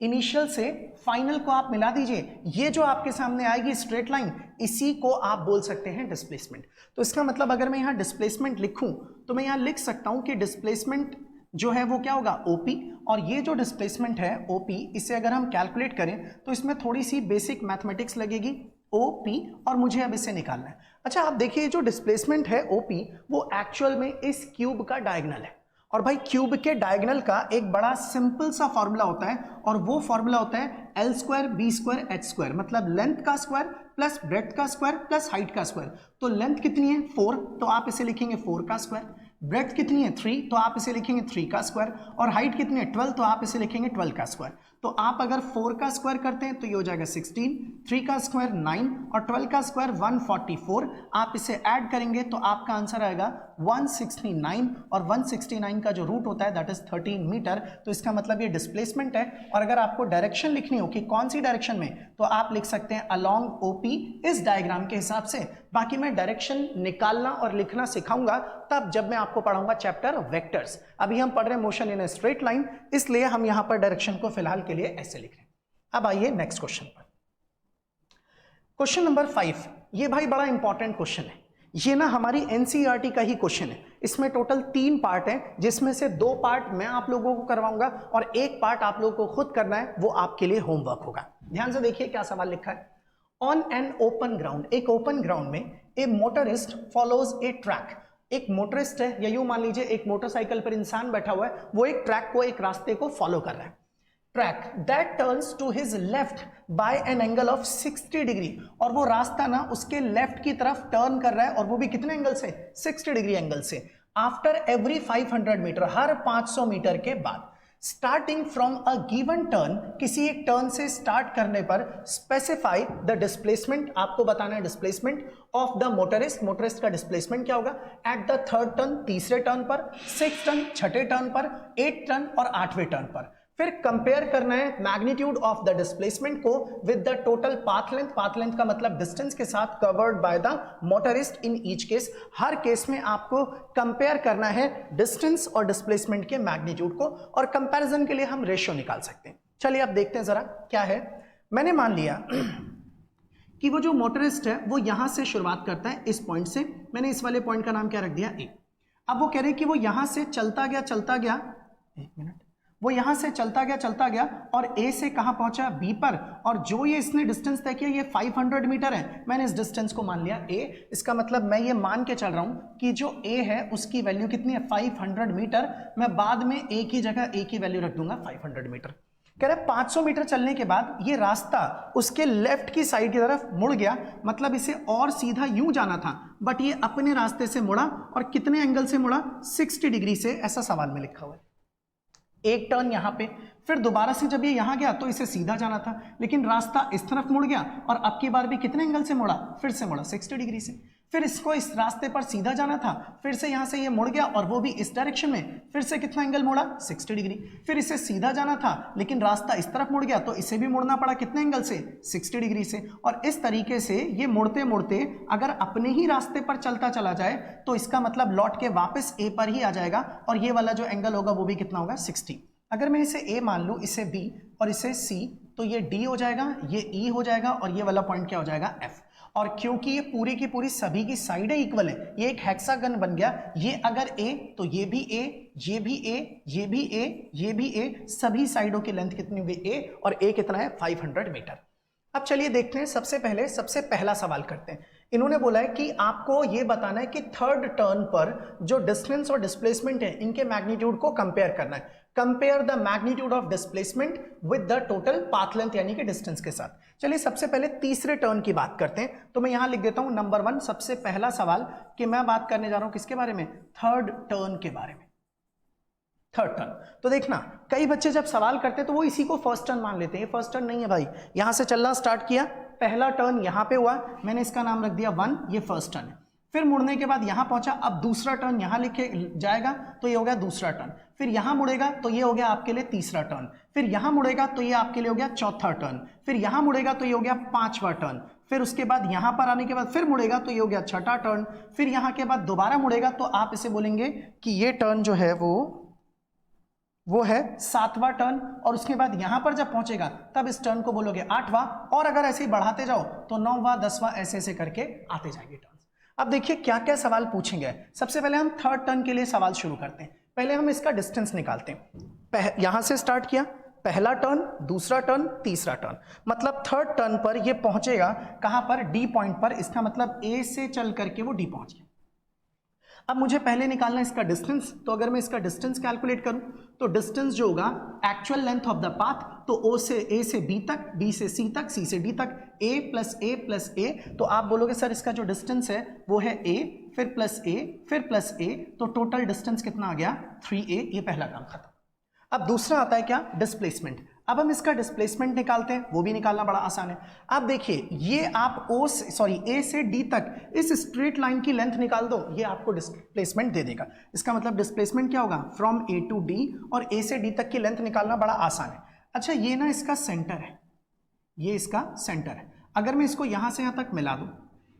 इनिशियल से फाइनल को आप मिला दीजिए, ये जो आपके सामने आएगी स्ट्रेट लाइन, इसी को आप बोल सकते हैं डिस्प्लेसमेंट। तो इसका मतलब अगर मैं यहां डिस्प्लेसमेंट लिखूं तो मैं यहां लिख सकता हूं कि डिस्प्लेसमेंट जो है वो क्या होगा, ओपी, और ये जो डिस्प्लेसमेंट है ओपी, इसे अगर हम कैलकुलेट करें तो इसमें थोड़ी सी बेसिक मैथमेटिक्स लगेगी, ओपी, और मुझे अब इसे निकालना है। अच्छा, आप देखिए जो डिस्प्लेसमेंट है ओपी वो एक्चुअल में इस क्यूब का डायगोनल है, और भाई क्यूब के डायगोनल का एक बड़ा सिंपल सा फॉर्मूला होता है, और वो फॉर्मूला होता है L² B² H², मतलब लेंथ का स्क्वायर प्लस ब्रेड्थ का स्क्वायर प्लस हाइट का स्क्वायर। तो लेंथ कितनी है 4, तो आप इसे लिखेंगे 4 का स्क्वायर, ब्रेड्थ कितनी है 3, तो आप इसे लिखेंगे 3 का स्क्वायर, और हाइट कितनी है 12, तो आप इसे लिखेंगे 12 का स्क्वायर। तो आप अगर 4 का स्क्वायर करते हैं तो ये हो जाएगा 16, 3 का स्क्वायर 9 और 12 का स्क्वायर 144। आप इसे ऐड करेंगे तो आपका आंसर आएगा 169, और 169 का जो रूट होता है दैट इज 13 मीटर। तो इसका मतलब ये डिस्प्लेसमेंट है। और अगर आपको डायरेक्शन लिखनी हो कि कौन सी डायरेक्शन में, तो आप लिख सकते हैं अलोंग ओपी इस डायग्राम के हिसाब से। बाकी मैं डायरेक्शन निकालना और लिखना सिखाऊंगा तब जब मैं आपको पढ़ाऊंगा चैप्टर वेक्टर्स। अभी हम पढ़ रहे हैं motion in a straight line, इसलिए हम यहां पर डायरेक्शन को फिलहाल के लिए ऐसे लिख रहे हैं। अब आइए नेक्स्ट क्वेश्चन पर। क्वेश्चन नंबर 5, ये भाई बड़ा इंपॉर्टेंट क्वेश्चन है, ये ना हमारी एनसीईआरटी का ही क्वेश्चन है। इसमें टोटल 3 पार्ट है, जिसमें से 2 पार्ट मैं आप लोगों को करवाऊंगा और 1 पार्ट आप लोगों को खुद करना है, वो आपके लिए होमवर्क होगा। ध्यान से देखिए क्या सवाल लिखा है। ऑन एन ओपन ग्राउंड, एक ओपन ग्राउंड में ए मोटरिस्ट फॉलोज ए ट्रैक। एक मोटरिस्ट है, या यूं मान लीजिए एक मोटरसाइकिल पर इंसान बैठा हुआ है, वो एक ट्रैक को, एक रास्ते को फॉलो कर रहा है। Track that turns to his left by an angle of 60 degree, और वो रास्ता ना उसके लेफ्ट की तरफ टर्न कर रहा है, और वो भी कितने एंगल से, 60 डिग्री एंगल से। आफ्टर एवरी 500 मीटर, हर 500 मीटर के बाद। Starting from a given turn, किसी एक टर्न से स्टार्ट करने पर स्पेसिफाई द डिस्प्लेसमेंट, आपको बताना है displacement of the motorist. Motorist का डिस्प्लेसमेंट क्या होगा एट द 3rd टर्न, तीसरे टर्न पर, 6th टर्न, छठे टर्न पर, 8th टर्न और 8वें टर्न पर। फिर कंपेयर करना है मैग्नीट्यूड ऑफ द डिस्प्लेसमेंट को with the total path length. Path length का मतलब डिस्टेंस के साथ covered by the motorist in each case. Her case में आपको कंपेयर करना है डिस्टेंस और डिस्प्लेसमेंट के मैग्नीट्यूड को, और कंपैरिजन के लिए हम रेशियो निकाल सकते हैं। चलिए अब देखते हैं जरा क्या है। मैंने मान लिया कि वो जो मोटरिस्ट है वो यहां से शुरुआत करता है, इस पॉइंट से। मैंने इस वाले पॉइंट का नाम क्या रख दिया, ए। अब वो कह रहे हैं कि वो यहां से चलता गया, एक मिनट, वो यहां से चलता गया और ए से कहां पहुंचा, बी पर, और जो ये इसने डिस्टेंस तय किया ये 500 मीटर है। मैंने इस डिस्टेंस को मान लिया ए। इसका मतलब मैं ये मान के चल रहा हूं कि जो ए है उसकी वैल्यू कितनी है, 500 मीटर। मैं बाद में ए की जगह ए की वैल्यू रख दूंगा 500 मीटर। कह रहे 500 मीटर चलने के बाद ये रास्ता उसके लेफ्ट की साइड की तरफ मुड़ गया, मतलब इसे और सीधा यूं जाना था, बट ये अपने रास्ते से मुड़ा, और कितने एंगल से मुड़ा, 60 डिग्री से, ऐसा सवाल में लिखा हुआ है। एक टर्न यहां पे, फिर दोबारा से जब ये यहां गया तो इसे सीधा जाना था, लेकिन रास्ता इस तरफ मुड़ गया, और अब की बार भी कितने एंगल से मुड़ा, फिर से मुड़ा 60 डिग्री से। फिर इसको इस रास्ते पर सीधा जाना था, फिर से यहां से ये मुड़ गया, और वो भी इस डायरेक्शन में, फिर से कितना एंगल मुड़ा, 60 डिग्री। फिर इसे सीधा जाना था, लेकिन रास्ता इस तरफ मुड़ गया, तो इसे भी मुड़ना पड़ा कितने एंगल से, 60 डिग्री से। और इस तरीके से ये मुड़ते मुड़ते अगर अपने ही रास्ते पर चलता चला जाए तो इसका मतलब लौट के वापस ए पर ही आ जाएगा, और ये वाला जो एंगल होगा वो भी कितना होगा, 60। अगर मैं इसे ए मान लूं, इसे बी और इसे सी, तो ये डी हो जाएगा, ये ई हो जाएगा, और ये वाला पॉइंट क्या हो जाएगा, एफ। और क्योंकि ये पूरी की पूरी सभी की साइडें इक्वल है, ये एक हेक्सागन बन गया। ये अगर ए तो ये भी ए, ये भी ए, ये भी ए, ये भी ए, सभी साइडों की लेंथ कितनी होगी, ए, और ए कितना है, 500 मीटर। अब चलिए देखते हैं, सबसे पहला सवाल करते हैं। इन्होंने बोला है कि आपको ये बताना है कि थर्ड टर्न पर जो डिस्टेंस और डिस्प्लेसमेंट है इनके मैग्नीट्यूड को कंपेयर करना है। Compare the magnitude of displacement with the total path length, यानी कि डिस्टेंस के साथ। चलिए सबसे पहले तीसरे टर्न की बात करते हैं, तो मैं यहां लिख देता हूं नंबर 1, सबसे पहला सवाल कि मैं बात करने जा रहा हूं किसके बारे में, थर्ड टर्न के बारे में। थर्ड टर्न, तो देखना कई बच्चे जब सवाल करते हैं तो वो इसी को फर्स्ट टर्न मान लेते हैं। ये फर्स्ट टर्न नहीं है भाई, यहां से चलना स्टार्ट किया, पहला टर्न यहां पे हुआ, मैंने इसका नाम रख दिया 1, ये फर्स्ट टर्न है। फिर मुड़ने के बाद यहां पहुंचा, अब दूसरा टर्न यहां लिखे जाएगा तो ये हो गया दूसरा टर्न। फिर यहां मुड़ेगा तो ये हो गया आपके लिए तीसरा टर्न। फिर यहां मुड़ेगा तो ये आपके लिए हो गया चौथा टर्न। फिर यहां मुड़ेगा तो ये हो गया पांचवा टर्न। फिर उसके बाद यहां पर आने के बाद फिर मुड़ेगा तो ये हो गया छठा टर्न। फिर यहां के बाद दोबारा मुड़ेगा तो आप इसे बोलेंगे कि ये टर्न जो है वो है सातवां टर्न। और उसके बाद यहां पर जब पहुंचेगा तब इस टर्न को बोलोगे आठवां, और अगर ऐसे ही बढ़ाते जाओ तो 9वां 10वां ऐसे करके आते जाएंगे टर्न। अब देखिए क्या क्या सवाल पूछेंगे। सबसे पहले हम थर्ड टर्न के लिए सवाल शुरू करते हैं। पहले हम इसका डिस्टेंस निकालते हैं। यहां से स्टार्ट किया, पहला टर्न, दूसरा टर्न, तीसरा टर्न, मतलब थर्ड टर्न पर ये पहुंचेगा कहां पर, डी पॉइंट पर। इसका मतलब ए से चल करके वो डी पहुंच गया। अब मुझे पहले निकालना है इसका डिस्टेंस, तो अगर मैं इसका डिस्टेंस कैलकुलेट करूं तो डिस्टेंस जो होगा actual length of the path, तो ओ से ए से बी तक, बी से सी तक, सी से डी तक, ए प्लस ए प्लस ए, तो आप बोलोगे सर इसका जो डिस्टेंस है वो है ए, फिर प्लस ए, फिर प्लस ए, तो टोटल डिस्टेंस कितना आ गया, 3a। ये पहला काम खत्म। अब दूसरा आता है क्या, डिस्प्लेसमेंट। अब हम इसका डिस्प्लेसमेंट निकालते हैं, वो भी निकालना बड़ा आसान है। आप देखिए ये आप ए से डी तक इस स्ट्रेट लाइन की लेंथ निकाल दो, ये आपको डिस्प्लेसमेंट दे देगा। इसका मतलब डिस्प्लेसमेंट क्या होगा, फ्रॉम ए टू डी, और ए से डी तक की लेंथ निकालना बड़ा आसान है। अच्छा ये ना इसका सेंटर है, ये इसका सेंटर है। अगर मैं इसको यहां से यहां तक मिला दूं,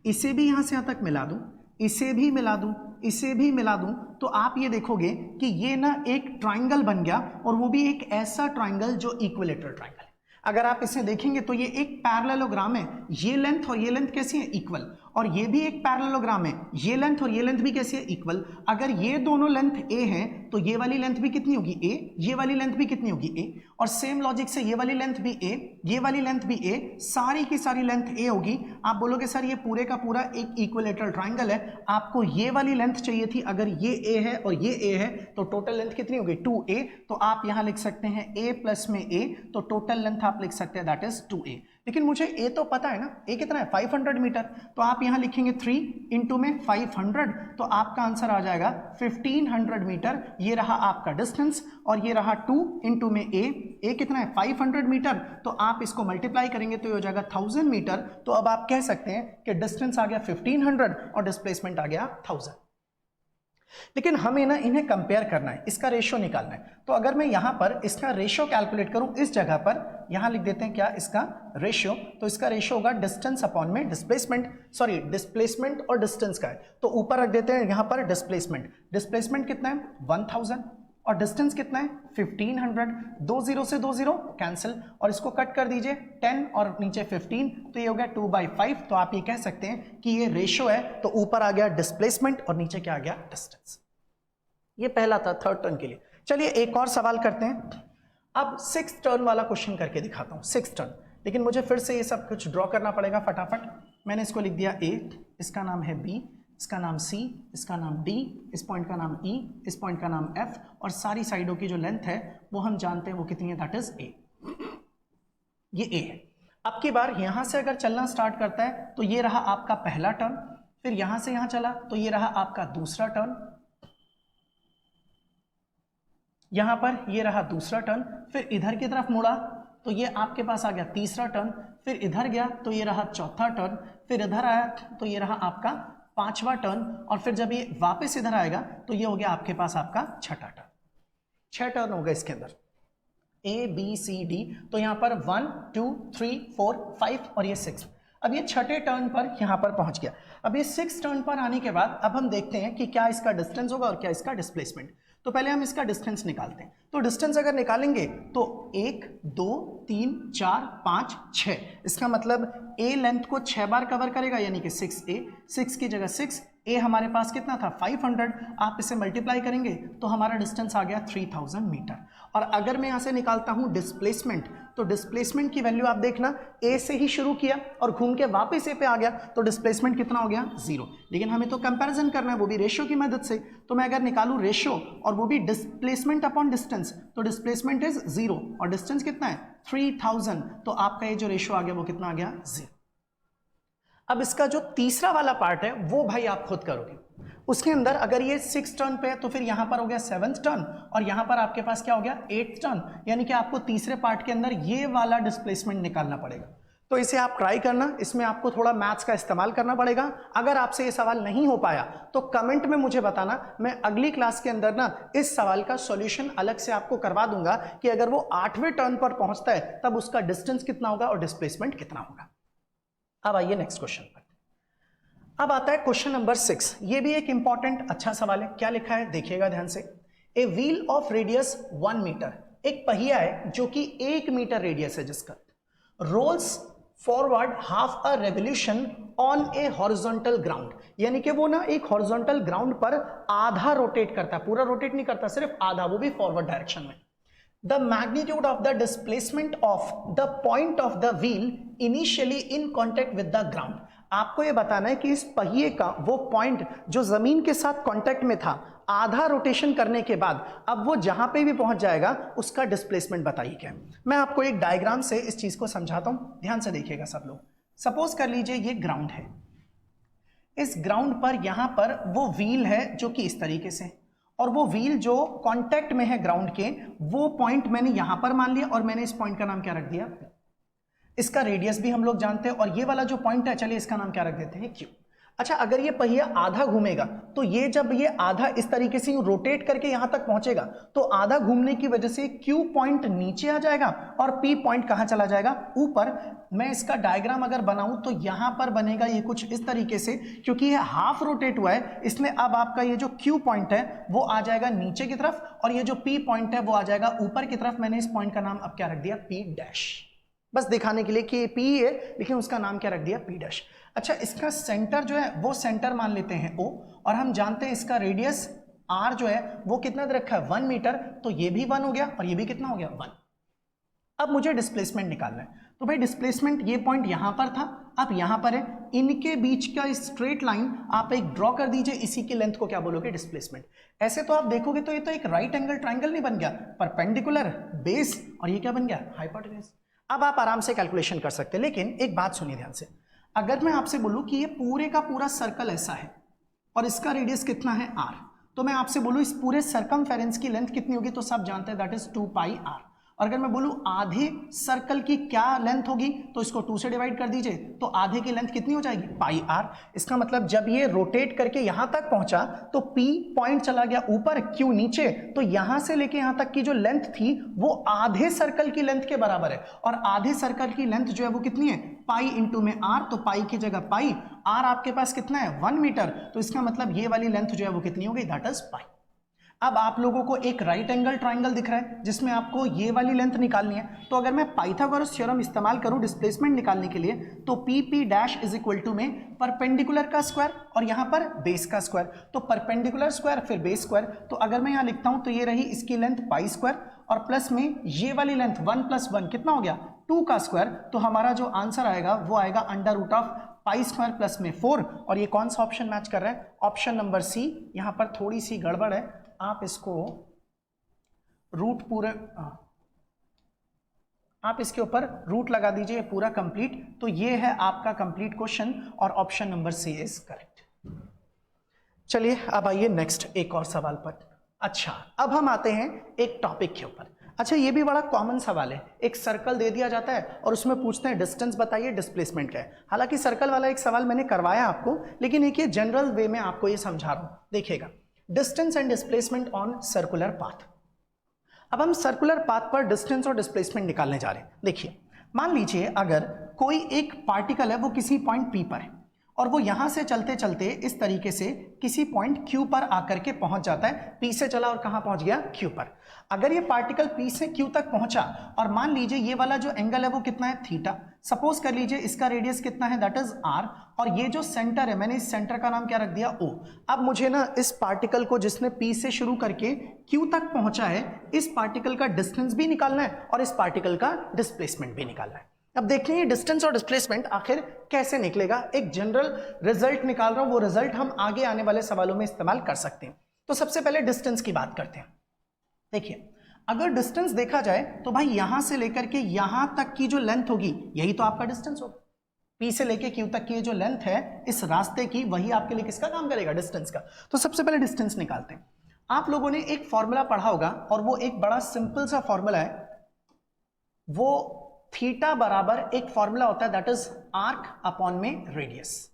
इसे भी यहां से यहां तक मिला दूं, इसे भी मिला दूं, इसे भी मिला दूं, तो आप ये देखोगे कि ये ना एक ट्राइंगल बन गया, और वो भी एक ऐसा ट्राइंगल जो इक्विलेटरल ट्राइंगल है। अगर आप इसे देखेंगे तो ये एक पैरेललोग्राम है, ये लेंथ और ये लेंथ कैसी है, इक्वल, और ये भी एक पैरेललोग्राम है, ये लेंथ और ये लेंथ भी कैसी है, इक्वल। अगर ये दोनों लेंथ ए है तो ये वाली लेंथ भी कितनी होगी, ए, ये वाली लेंथ भी कितनी होगी, ए, और सेम लॉजिक से ये वाली लेंथ भी ए, ये वाली लेंथ भी ए, सारी की सारी लेंथ ए होगी। आप बोलोगे सर ये पूरे का पूरा एक इक्विलेटरल ट्राइंगल है, आपको ये वाली लेंथ चाहिए थी, अगर ये ए है और ये ए है तो टोटल लेंथ कितनी होगी, 2a। तो आप यहां लिख सकते हैं a प्लस में a, तो टोटल लेंथ आप लिख सकते हैं दैट इज 2a। लेकिन मुझे a तो पता है ना, a कितना है, 500 मीटर, तो आप यहां लिखेंगे 3 इंटू में 500, तो आपका आंसर आ जाएगा 1500 मीटर। ये रहा आपका डिस्टेंस, और ये रहा 2 इंटू में a कितना है, 500 मीटर, तो आप इसको मल्टीप्लाई करेंगे तो ये हो जाएगा 1000 मीटर। तो अब आप कह सकते हैं कि डिस्टेंस आ गया 1500 और डिस्प्लेसमेंट आ गया 1000। लेकिन हमें ना इन्हें कंपेयर करना है, इसका रेशियो निकालना है। तो अगर मैं यहां पर इसका रेशियो कैलकुलेट करूं, इस जगह पर यहां लिख देते हैं क्या, इसका रेशियो, तो इसका रेशियो होगा डिस्टेंस अपॉन में डिस्प्लेसमेंट, सॉरी डिस्प्लेसमेंट और डिस्टेंस का है, तो ऊपर रख देते हैं यहां पर डिस्प्लेसमेंट। डिस्प्लेसमेंट कितना है, 1000, और डिस्टेंस कितना है, 1500। 2 0 से 2 0 कैंसिल, और इसको कट कर दीजिए 10 और नीचे 15, तो ये हो गया 2/5। तो आप ये कह सकते हैं कि ये रेशियो है, तो ऊपर आ गया डिस्प्लेसमेंट और नीचे क्या आ गया, डिस्टेंस। ये पहला था थर्ड टर्न के लिए। चलिए एक और सवाल करते हैं। अब 6 टर्न वाला क्वेश्चन करके दिखाता हूँ, 6 टर्न, लेकिन मुझे फिर से ये सब कुछ ड्रॉ करना पड़ेगा फटाफट। मैंने इसको लिख दिया A, इसका नाम है B, इसका नाम C, इसका नाम D, इस पॉइंट का नाम E, इस पॉइंट का नाम F, और सारी साइडों की जो लेंथ है वो हम जानते हैं वो कितनी है, दैट इज A। ये A है। अब की बार यहां से अगर चलना स्टार्ट करता है तो ये रहा आपका पहला टर्न, फिर यहां से यहां चला तो ये रहा आपका दूसरा टर्न, यहां पर ये रहा दूसरा टर्न, फिर इधर की तरफ मुड़ा तो ये आपके पास आ गया तीसरा टर्न, फिर इधर गया तो ये रहा चौथा टर्न, फिर इधर आया तो ये रहा आपका पांचवा टर्न, और फिर जब ये वापस इधर आएगा तो ये हो गया आपके पास आपका छठा टर्न। 6 टर्न हो गए इसके अंदर, A B C D, तो यहां पर 1 2 3 4 5 और ये 6। अब ये छठे टर्न पर यहां पर पहुंच गया। अब ये 6 टर्न पर आने के बाद अब हम देखते हैं कि क्या इसका डिस्टेंस होगा और क्या इसका डिस्प्लेसमेंट। तो पहले हम इसका डिस्टेंस निकालते हैं। तो डिस्टेंस अगर निकालेंगे तो 1 2 3 4 5 6, इसका मतलब A लेंथ को 6 बार कवर करेगा, यानी कि 6A, 6 की जगह 6, A हमारे पास कितना था 500, आप इसे मल्टीप्लाई करेंगे तो हमारा डिस्टेंस आ गया 3000 मीटर। और अगर मैं यहां से निकालता हूं डिस्प्लेसमेंट, तो डिस्प्लेसमेंट की वैल्यू आप देखना, A से ही शुरू किया और घूम के वापस A पे आ गया तो डिस्प्लेसमेंट कितना हो गया 0। लेकिन हमें तो कंपैरिजन करना है, वो भी रेशियो की मदद से। तो मैं अगर निकालूं रेशियो और वो भी डिस्प्लेसमेंट अपॉन डिस्टेंस, तो डिस्प्लेसमेंट इज 0 और डिस्टेंस कितना है 3000, तो आपका ये जो रेशियो आ गया वो कितना आ गया 0। अब इसका जो तीसरा वाला पार्ट है वो भाई आप खुद करोगे। उसके अंदर अगर ये 6 टर्न पे है तो फिर यहां पर हो गया 7th टर्न, और यहां पर आपके पास क्या हो गया 8th टर्न, यानी कि आपको तीसरे पार्ट के अंदर ये वाला डिस्प्लेसमेंट निकालना पड़ेगा। तो इसे आप ट्राई करना, इसमें आपको थोड़ा मैथ्स का इस्तेमाल करना पड़ेगा। अगर आपसे ये सवाल नहीं हो पाया तो कमेंट में मुझे बताना, मैं अगली क्लास के अंदर ना इस सवाल का सॉल्यूशन अलग से आपको करवा दूंगा कि अगर वो 8वें टर्न पर पहुंचता है तब उसका डिस्टेंस कितना होगा और डिस्प्लेसमेंट कितना होगा। अब आइए नेक्स्ट क्वेश्चन पर। अब आता है क्वेश्चन नंबर 6। ये भी एक इंपॉर्टेंट अच्छा सवाल है। क्या लिखा है देखिएगा ध्यान से। A wheel of radius 1 meter, एक पहिया है जो कि 1 मीटर रेडियस है जिसका, rolls forward half a revolution on a horizontal ground, यानी कि वो ना एक हॉरिजॉन्टल ग्राउंड पर आधा रोटेट करता है, पूरा रोटेट नहीं करता, सिर्फ आधा, वो भी फॉरवर्ड डायरेक्शन में। The magnitude of the displacement of the point of the wheel initially in contact with the ground, आपको ये बताना है कि इस पहिए का वो पॉइंट जो जमीन के साथ कांटेक्ट में था, आधा रोटेशन करने के बाद अब वो जहां पे भी पहुंच जाएगा उसका डिस्प्लेसमेंट बताइए क्या। मैं आपको एक डायग्राम से इस चीज को समझाता हूं, ध्यान से देखिएगा सब लोग। सपोज कर लीजिए ये ग्राउंड है, इस ग्राउंड पर यहां पर वो व्हील है जो कि इस तरीके से, और वो व्हील जो कांटेक्ट में है ग्राउंड के, वो पॉइंट मैंने यहां पर मान लिया और मैंने इस पॉइंट का नाम क्या रख दिया, इसका रेडियस भी हम लोग जानते हैं, और ये वाला जो पॉइंट है चलिए इसका नाम क्या रख देते हैं, क्यू। अच्छा, अगर ये पहिया आधा घूमेगा तो ये जब ये आधा इस तरीके से रोटेट करके यहां तक पहुंचेगा तो आधा घूमने की वजह से क्यू पॉइंट नीचे आ जाएगा और पी पॉइंट कहां चला जाएगा, ऊपर। मैं इसका डायग्राम अगर बनाऊं तो यहां पर बनेगा ये कुछ इस तरीके से, क्योंकि ये हाफ रोटेट हुआ है इसलिए अब आपका ये जो क्यू पॉइंट है वो आ जाएगा नीचे की तरफ, और ये जो पी पॉइंट है वो आ जाएगा ऊपर की तरफ। मैंने इस पॉइंट का नाम अब क्या रख दिया, पी डैश, बस दिखाने के लिए कि ये पी है लेकिन उसका नाम क्या रख दिया, पी डैश। अच्छा, इसका सेंटर जो है वो सेंटर मान लेते हैं ओ, और हम जानते हैं इसका रेडियस आर जो है वो कितना दे रखा है 1 मीटर, तो ये भी 1 हो गया और ये भी कितना हो गया 1। अब मुझे डिस्प्लेसमेंट निकालना है, तो भाई डिस्प्लेसमेंट ये पॉइंट यहां पर था, अब यहां पर है, इनके बीच का स्ट्रेट लाइन आप एक ड्रॉ कर दीजिए, इसी की लेंथ को क्या बोलोगे, डिस्प्लेसमेंट। ऐसे तो आप देखोगे तो ये तो एक राइट एंगल ट्राइंगल नहीं बन गया, परपेंडिकुलर, बेस, और ये क्या बन गया, हाइपोटेन्यूज। अब आप आराम से कैलकुलेशन कर सकते हैं, लेकिन एक बात सुनिए ध्यान से। अगर मैं आपसे बोलूं कि ये पूरे का पूरा सर्कल ऐसा है और इसका रेडियस कितना है r, तो मैं आपसे बोलूं इस पूरे सर्कमफेरेंस की लेंथ कितनी होगी, तो सब जानते हैं दैट इज 2 पाई r। और अगर मैं बोलूं आधे सर्कल की क्या लेंथ होगी, तो इसको 2 से डिवाइड कर दीजिए, तो आधे की लेंथ कितनी हो जाएगी, पाई r। इसका मतलब जब ये रोटेट करके यहां तक पहुंचा तो p पॉइंट चला गया ऊपर, q नीचे, तो यहां से लेके यहां तक की जो लेंथ थी वो आधे सर्कल की लेंथ के बराबर है, और आधे सर्कल की लेंथ जो है वो कितनी है, पाई इंटू में r, तो पाई की जगह पाई, r आपके पास कितना है 1 मीटर, तो इसका मतलब ये वाली लेंथ जो है वो कितनी हो गई, दैट इज पाई। अब आप लोगों को एक राइट एंगल ट्राइंगल दिख रहा है जिसमें आपको ये वाली लेंथ निकालनी है, तो अगर मैं पाइथागोरस थ्योरम इस्तेमाल करूं डिस्प्लेसमेंट निकालने के लिए, तो P P dash is equal to में परपेंडिकुलर का स्क्वायर और यहां पर बेस का स्क्वायर, तो परपेंडिकुलर स्क्वायर फिर बेस स्क्वायर, तो अगर मैं यहां लिखता हूं तो ये रही इसकी लेंथ पाई स्क्वायर, और प्लस में ये वाली लेंथ 1 + 1 कितना हो गया 2 का स्क्वायर, तो हमारा जो आंसर आएगा वो आएगा √ऑफ पाई स्क्वायर प्लस में 4। और ये कौन सा ऑप्शन मैच कर रहा है, ऑप्शन नंबर सी। यहां पर थोड़ी सी गड़बड़ है, आप इसको रूट पूरे आप इसके ऊपर रूट लगा दीजिए पूरा कंप्लीट, तो ये है आपका कंप्लीट क्वेश्चन और option number C is correct. चलिए अब आइए नेक्स्ट एक और सवाल पर। अच्छा, अब हम आते हैं एक टॉपिक के ऊपर। अच्छा, ये भी बड़ा कॉमन सवाल है, एक सर्कल दे दिया जाता है और उसमें पूछते हैं डिस्टेंस बताइए, डिस्प्लेसमेंट क्या है। हालांकि सर्कल वाला एक सवाल मैंने करवाया आपको, लेकिन एक ये जनरल वे में आपको ये समझा रहा हूं। देखिएगा, distance and displacement on circular path. अब हम सर्कुलर पाथ पर डिस्टेंस और डिस्प्लेसमेंट निकालने जा रहे हैं। देखिए, मान लीजिए अगर कोई एक पार्टिकल है वो किसी पॉइंट P पर है और वो यहां से चलते चलते इस तरीके से किसी पॉइंट Q पर आकर के पहुंच जाता है। P से चला और कहां पहुंच गया, Q पर। अगर ये पार्टिकल P से Q तक पहुंचा और मान लीजिए ये वाला जो एंगल है वो कितना है, थीटा। सपोज कर लीजिए इसका रेडियस कितना है, दैट इज r, और ये जो सेंटर है मैंने इस सेंटर का नाम क्या रख दिया, O। अब मुझे ना इस पार्टिकल को जिसने P से शुरू करके Q तक पहुंचा है, इस पार्टिकल का डिस्टेंस भी निकालना है और इस पार्टिकल का डिस्प्लेसमेंट भी निकालना है। अब देखते हैं डिस्टेंस और डिस्प्लेसमेंट आखिर कैसे निकलेगा। एक जनरल रिजल्ट निकाल रहा हूं, वो रिजल्ट हम आगे आने वाले सवालों में इस्तेमाल कर सकते हैं। तो सबसे पहले डिस्टेंस की बात करते हैं। देखिए, अगर डिस्टेंस देखा जाए तो भाई यहां से लेकर के यहां तक की जो लेंथ होगी यही तो आपका डिस्टेंस होगा। P से लेके Q तक की जो लेंथ है इस रास्ते की, वही आपके लिए किसका काम करेगा, डिस्टेंस का। तो सबसे पहले डिस्टेंस निकालते हैं। आप लोगों ने एक फॉर्मूला पढ़ा होगा और वो एक बड़ा सिंपल सा फॉर्मूला है, वो थीटा बराबर एक फॉर्मूला होता है, दैट इज आर्क अपॉन में रेडियस।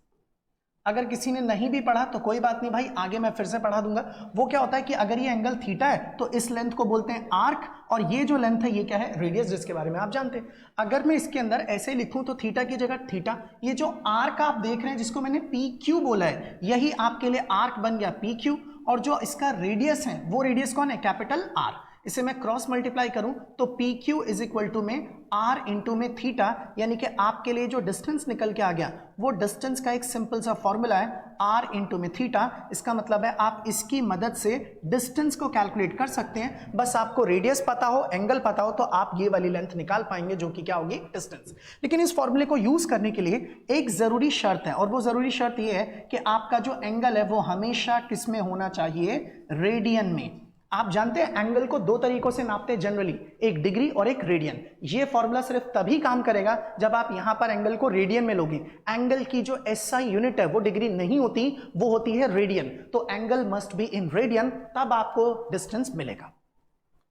अगर किसी ने नहीं भी पढ़ा तो कोई बात नहीं भाई, आगे मैं फिर से पढ़ा दूंगा। वो क्या होता है कि अगर ये एंगल थीटा है तो इस लेंथ को बोलते हैं आर्क, और ये जो लेंथ है ये क्या है, रेडियस, जिसके बारे में आप जानते हैं। अगर मैं इसके अंदर ऐसे लिखूं तो थीटा की जगह थीटा, ये जो आर्क आप देख रहे हैं जिसको मैंने PQ बोला है, यही आपके लिए आर्क बन गया PQ, और जो इसका रेडियस है वो रेडियस कौन है, कैपिटल R। इसे मैं क्रॉस मल्टीप्लाई करूं तो PQ इज इक्वल टू में R इंटू में थीटा, यानी कि आपके लिए जो डिस्टेंस निकल के आ गया वो डिस्टेंस का एक सिंपल सा फॉर्मूला है, R इंटू में थीटा। इसका मतलब है आप इसकी मदद से डिस्टेंस को कैलकुलेट कर सकते हैं। बस आपको रेडियस पता हो, एंगल पता हो, तो आप ये वाली लेंथ निकाल पाएंगे जो कि क्या होगी, डिस्टेंस। लेकिन इस फॉर्मूले को यूज करने के लिए एक जरूरी शर्त है, और वो जरूरी शर्त ये है कि आपका जो एंगल है वो हमेशा किस में होना चाहिए, रेडियन में। आप जानते हैं एंगल को दो तरीकों से नापते हैं जनरली, एक डिग्री और एक रेडियन। ये फॉर्मूला सिर्फ तभी काम करेगा जब आप यहां पर एंगल को रेडियन में लोगे। एंगल की जो SI यूनिट है वो डिग्री नहीं होती, वो होती है रेडियन। तो angle must be in radian, तब आपको डिस्टेंस मिलेगा।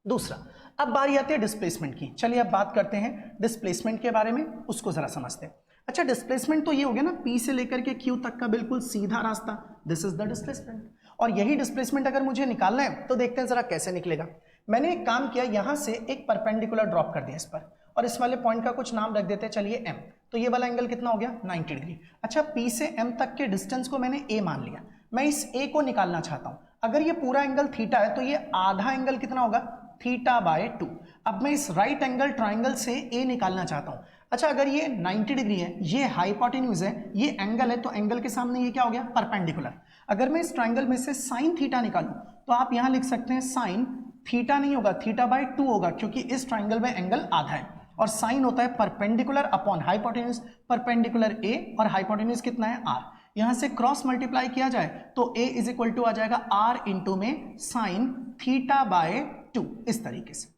दूसरा, अब बारी आती है डिस्प्लेसमेंट की। चलिए अब बात करते हैं डिस्प्लेसमेंट के बारे में, उसको जरा समझते हैं। अच्छा, डिस्प्लेसमेंट तो ये हो गया ना, P से लेकर के Q तक का बिल्कुल सीधा रास्ता, दिस इज द डिस्प्लेसमेंट। और यही डिस्प्लेसमेंट अगर मुझे निकालना है तो देखते हैं जरा कैसे निकलेगा। मैंने एक काम किया, यहां से एक परपेंडिकुलर ड्रॉप कर दिया इस पर, और इस वाले पॉइंट का कुछ नाम रख देते हैं, चलिए M। तो ये वाला एंगल कितना हो गया, 90 डिग्री। अच्छा, P से M तक के डिस्टेंस को मैंने A मान लिया। मैं इस A को निकालना चाहता हूं। अगर ये पूरा एंगल थीटा है तो ये आधा एंगल कितना होगा, θ/2। अब मैं इस राइट एंगल ट्राइंगल से A निकालना चाहता हूं। अच्छा, अगर ये 90 डिग्री है, ये हाइपोटेन्यूज है, ये एंगल है, तो एंगल के सामने ये क्या हो गया, परपेंडिकुलर। अगर मैं इस ट्राइंगल में से साइन थीटा निकालूं तो आप यहां लिख सकते हैं साइन थीटा नहीं होगा, θ/2 होगा, क्योंकि इस ट्राइंगल में एंगल आधा है और साइन होता है perpendicular upon hypotenuse. Perpendicular A और हाइपोटेन्यूज कितना है, R। यहां से क्रॉस मल्टीप्लाई किया जाए तो A इज इक्वल टू आ जाएगा R इंटू में साइन θ/2, इस तरीके से।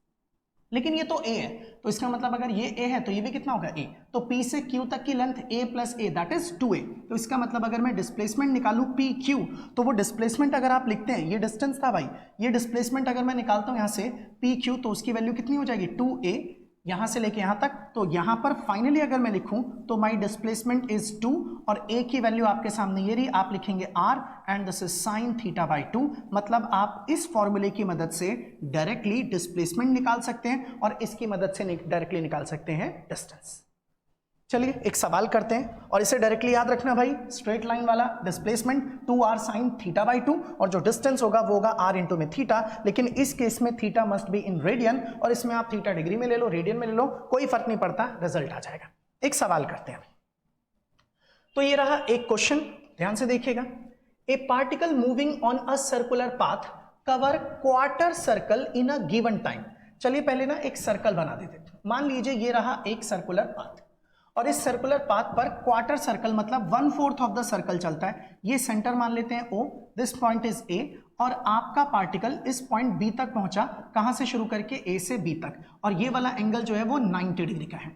लेकिन ये तो A है, तो इसका मतलब अगर ये A है तो ये भी कितना होगा, A। तो P से Q तक की length A plus A, that is 2A। तो इसका मतलब अगर मैं डिस्प्लेसमेंट निकालूं PQ, तो वो डिस्प्लेसमेंट अगर आप लिखते हैं, ये डिस्टेंस था भाई, ये डिस्प्लेसमेंट अगर मैं निकालता हूं यहां से PQ, तो उसकी वैल्यू कितनी हो जाएगी, 2A, यहां से लेके यहां तक। तो यहां पर फाइनली अगर मैं लिखूं तो माई डिस्प्लेसमेंट इज 2, और A की वैल्यू आपके सामने ये रही, आप लिखेंगे R and this is sine θ/2। मतलब आप इस फॉर्मूले की मदद से डायरेक्टली डिस्प्लेसमेंट निकाल सकते हैं और इसकी मदद से डायरेक्टली निकाल सकते हैं डिस्टेंस। चलिए एक सवाल करते हैं, और इसे डायरेक्टली याद रखना भाई, स्ट्रेट लाइन वाला डिस्प्लेसमेंट 2R साइन θ/2, और जो डिस्टेंस होगा वो होगा R इंटू में थीटा। लेकिन इस केस में theta must be in radian, और इसमें आप थीटा डिग्री में ले लो, रेडियन में ले लो, कोई फर्क नहीं पड़ता, रिजल्ट आ जाएगा। एक सवाल करते हैं। तो ये रहा एक क्वेश्चन, ध्यान से देखिएगा। ए particle moving on a circular path cover quarter circle in a given time. चलिए पहले ना एक सर्कल बना देते हैं। मान लीजिए ये रहा एक सर्कुलर पाथ, और इस सर्कुलर पाथ पर क्वार्टर सर्कल मतलब 1/4 ऑफ द सर्कल चलता है। ये सेंटर मान लेते हैं O, this point is A, और आपका पार्टिकल इस पॉइंट B तक पहुंचा, कहां से शुरू करके A से B तक, और ये वाला एंगल जो है वो 90 डिग्री का है।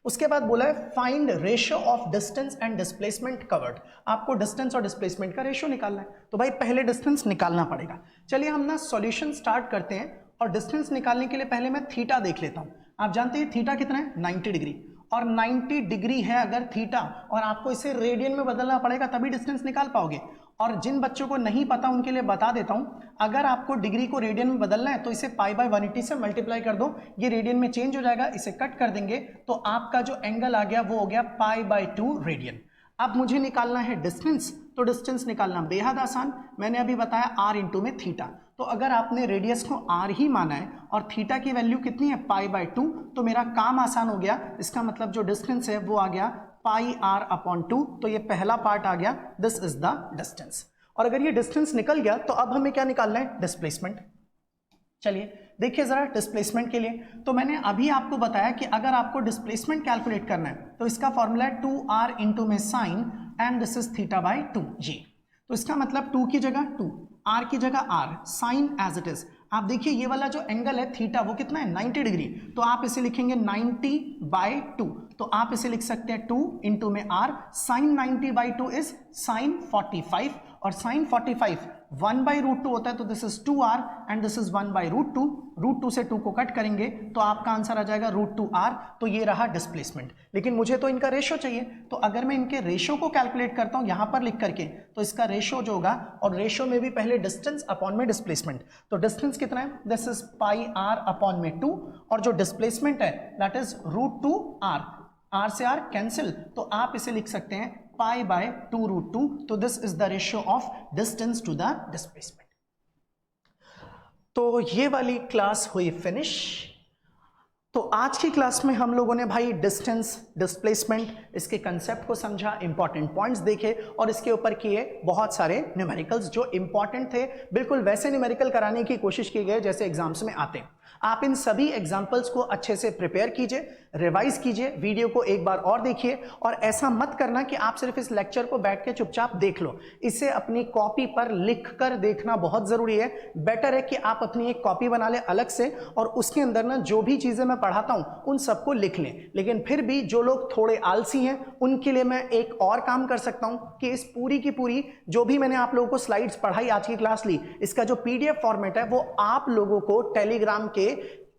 उसके बाद बोला है find ratio of distance and displacement covered. आपको डिस्टेंस और डिस्प्लेसमेंट का रेशियो निकालना है, तो भाई पहले डिस्टेंस निकालना पड़ेगा। चलिए हम ना सॉल्यूशन स्टार्ट करते हैं, और डिस्टेंस निकालने के लिए पहले मैं थीटा देख लेता हूं। आप जानते हैं थीटा कितना है, 90 डिग्री, और 90 डिग्री है अगर थीटा, और आपको इसे रेडियन में बदलना पड़ेगा तभी डिस्टेंस निकाल पाओगे। और जिन बच्चों को नहीं पता उनके लिए बता देता हूं, अगर आपको डिग्री को रेडियन में बदलना है तो इसे π/180 से मल्टीप्लाई कर दो, ये रेडियन में चेंज हो जाएगा, इसे कट कर देंगे तो आपका जो एंगल आ गया वो हो गया π/2 रेडियन। अब मुझे निकालना है डिस्टेंस, तो डिस्टेंस निकालना बेहद आसान, मैंने अभी बताया r इंटू में थीटा। तो अगर आपने रेडियस को r ही माना है और थीटा की वैल्यू कितनी है π/2, तो मेरा काम आसान हो गया। इसका मतलब जो डिस्टेंस है वो आ गया πr/2, तो ये पहला पार्ट आ गया, दिस इज द डिस्टेंस। और अगर ये डिस्टेंस निकल गया तो अब हमें क्या निकालना है, डिस्प्लेसमेंट। चलिए देखिए जरा डिस्प्लेसमेंट के लिए, तो मैंने अभी आपको बताया कि अगर आपको डिस्प्लेसमेंट कैलकुलेट करना है तो इसका फॉर्मूला है 2r इंटू में साइन एंड दिस इज θ/2 जी। तो इसका मतलब 2 की जगह 2, r की जगह r, sign as it is. आप देखिए ये वाला जो एंगल है थीटा वो कितना है, 90 डिग्री, तो आप इसे लिखेंगे 90/2, तो आप इसे लिख सकते हैं 2 इंटू में r, साइन 90/2 इज साइन 45, और साइन 45 1/√2 होता है, तो this is 2r and this is 1/√2, √2 से 2 को कट करेंगे तो आपका आंसर आ जाएगा √2r। तो ये रहा डिस्प्लेसमेंट, लेकिन मुझे तो इनका रेशियो चाहिए, तो अगर मैं इनके रेशियो को कैलकुलेट करता हूं यहां पर लिख करके, तो इसका रेशियो जो होगा, और रेशियो में भी पहले डिस्टेंस अपॉन में डिस्प्लेसमेंट, तो डिस्टेंस कितना है, दिस इज πr/2, और जो डिस्प्लेसमेंट है दैट इज √2r, r से r कैंसिल, तो आप इसे लिख सकते हैं π/2√2, तो this is the ratio of distance to the displacement. तो ये वाली क्लास हुई फिनिश। तो आज की क्लास में हम लोगों ने भाई डिस्टेंस, डिस्प्लेसमेंट, इसके कंसेप्ट को समझा, इंपॉर्टेंट पॉइंट्स देखे, और इसके ऊपर किए बहुत सारे न्यूमेरिकल्स जो इंपॉर्टेंट थे। बिल्कुल वैसे न्यूमेरिकल कराने की कोशिश की गई जैसे एग्जाम्स में आते हैं। आप इन सभी एग्जाम्पल्स को अच्छे से प्रिपेयर कीजिए, रिवाइज कीजिए, वीडियो को एक बार और देखिए, और ऐसा मत करना कि आप सिर्फ इस लेक्चर को बैठ के चुपचाप देख लो, इसे अपनी कॉपी पर लिख कर देखना बहुत जरूरी है। बेटर है कि आप अपनी एक कॉपी बना लें अलग से, और उसके अंदर ना जो भी चीजें मैं पढ़ाता हूं उन सबको लिख लें। लेकिन फिर भी जो लोग थोड़े आलसी हैं उनके लिए मैं एक और काम कर सकता हूं कि इस पूरी की पूरी जो भी मैंने आप लोगों को स्लाइड्स पढ़ाई, आज की क्लास ली, इसका जो पीडीएफ फॉर्मेट है वो आप लोगों को टेलीग्राम के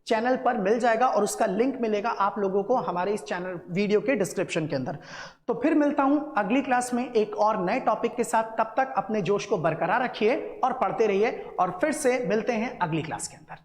चैनल पर मिल जाएगा, और उसका लिंक मिलेगा आप लोगों को हमारे इस चैनल वीडियो के डिस्क्रिप्शन के अंदर। तो फिर मिलता हूं अगली क्लास में एक और नए टॉपिक के साथ। तब तक अपने जोश को बरकरार रखिए और पढ़ते रहिए, और फिर से मिलते हैं अगली क्लास के अंदर।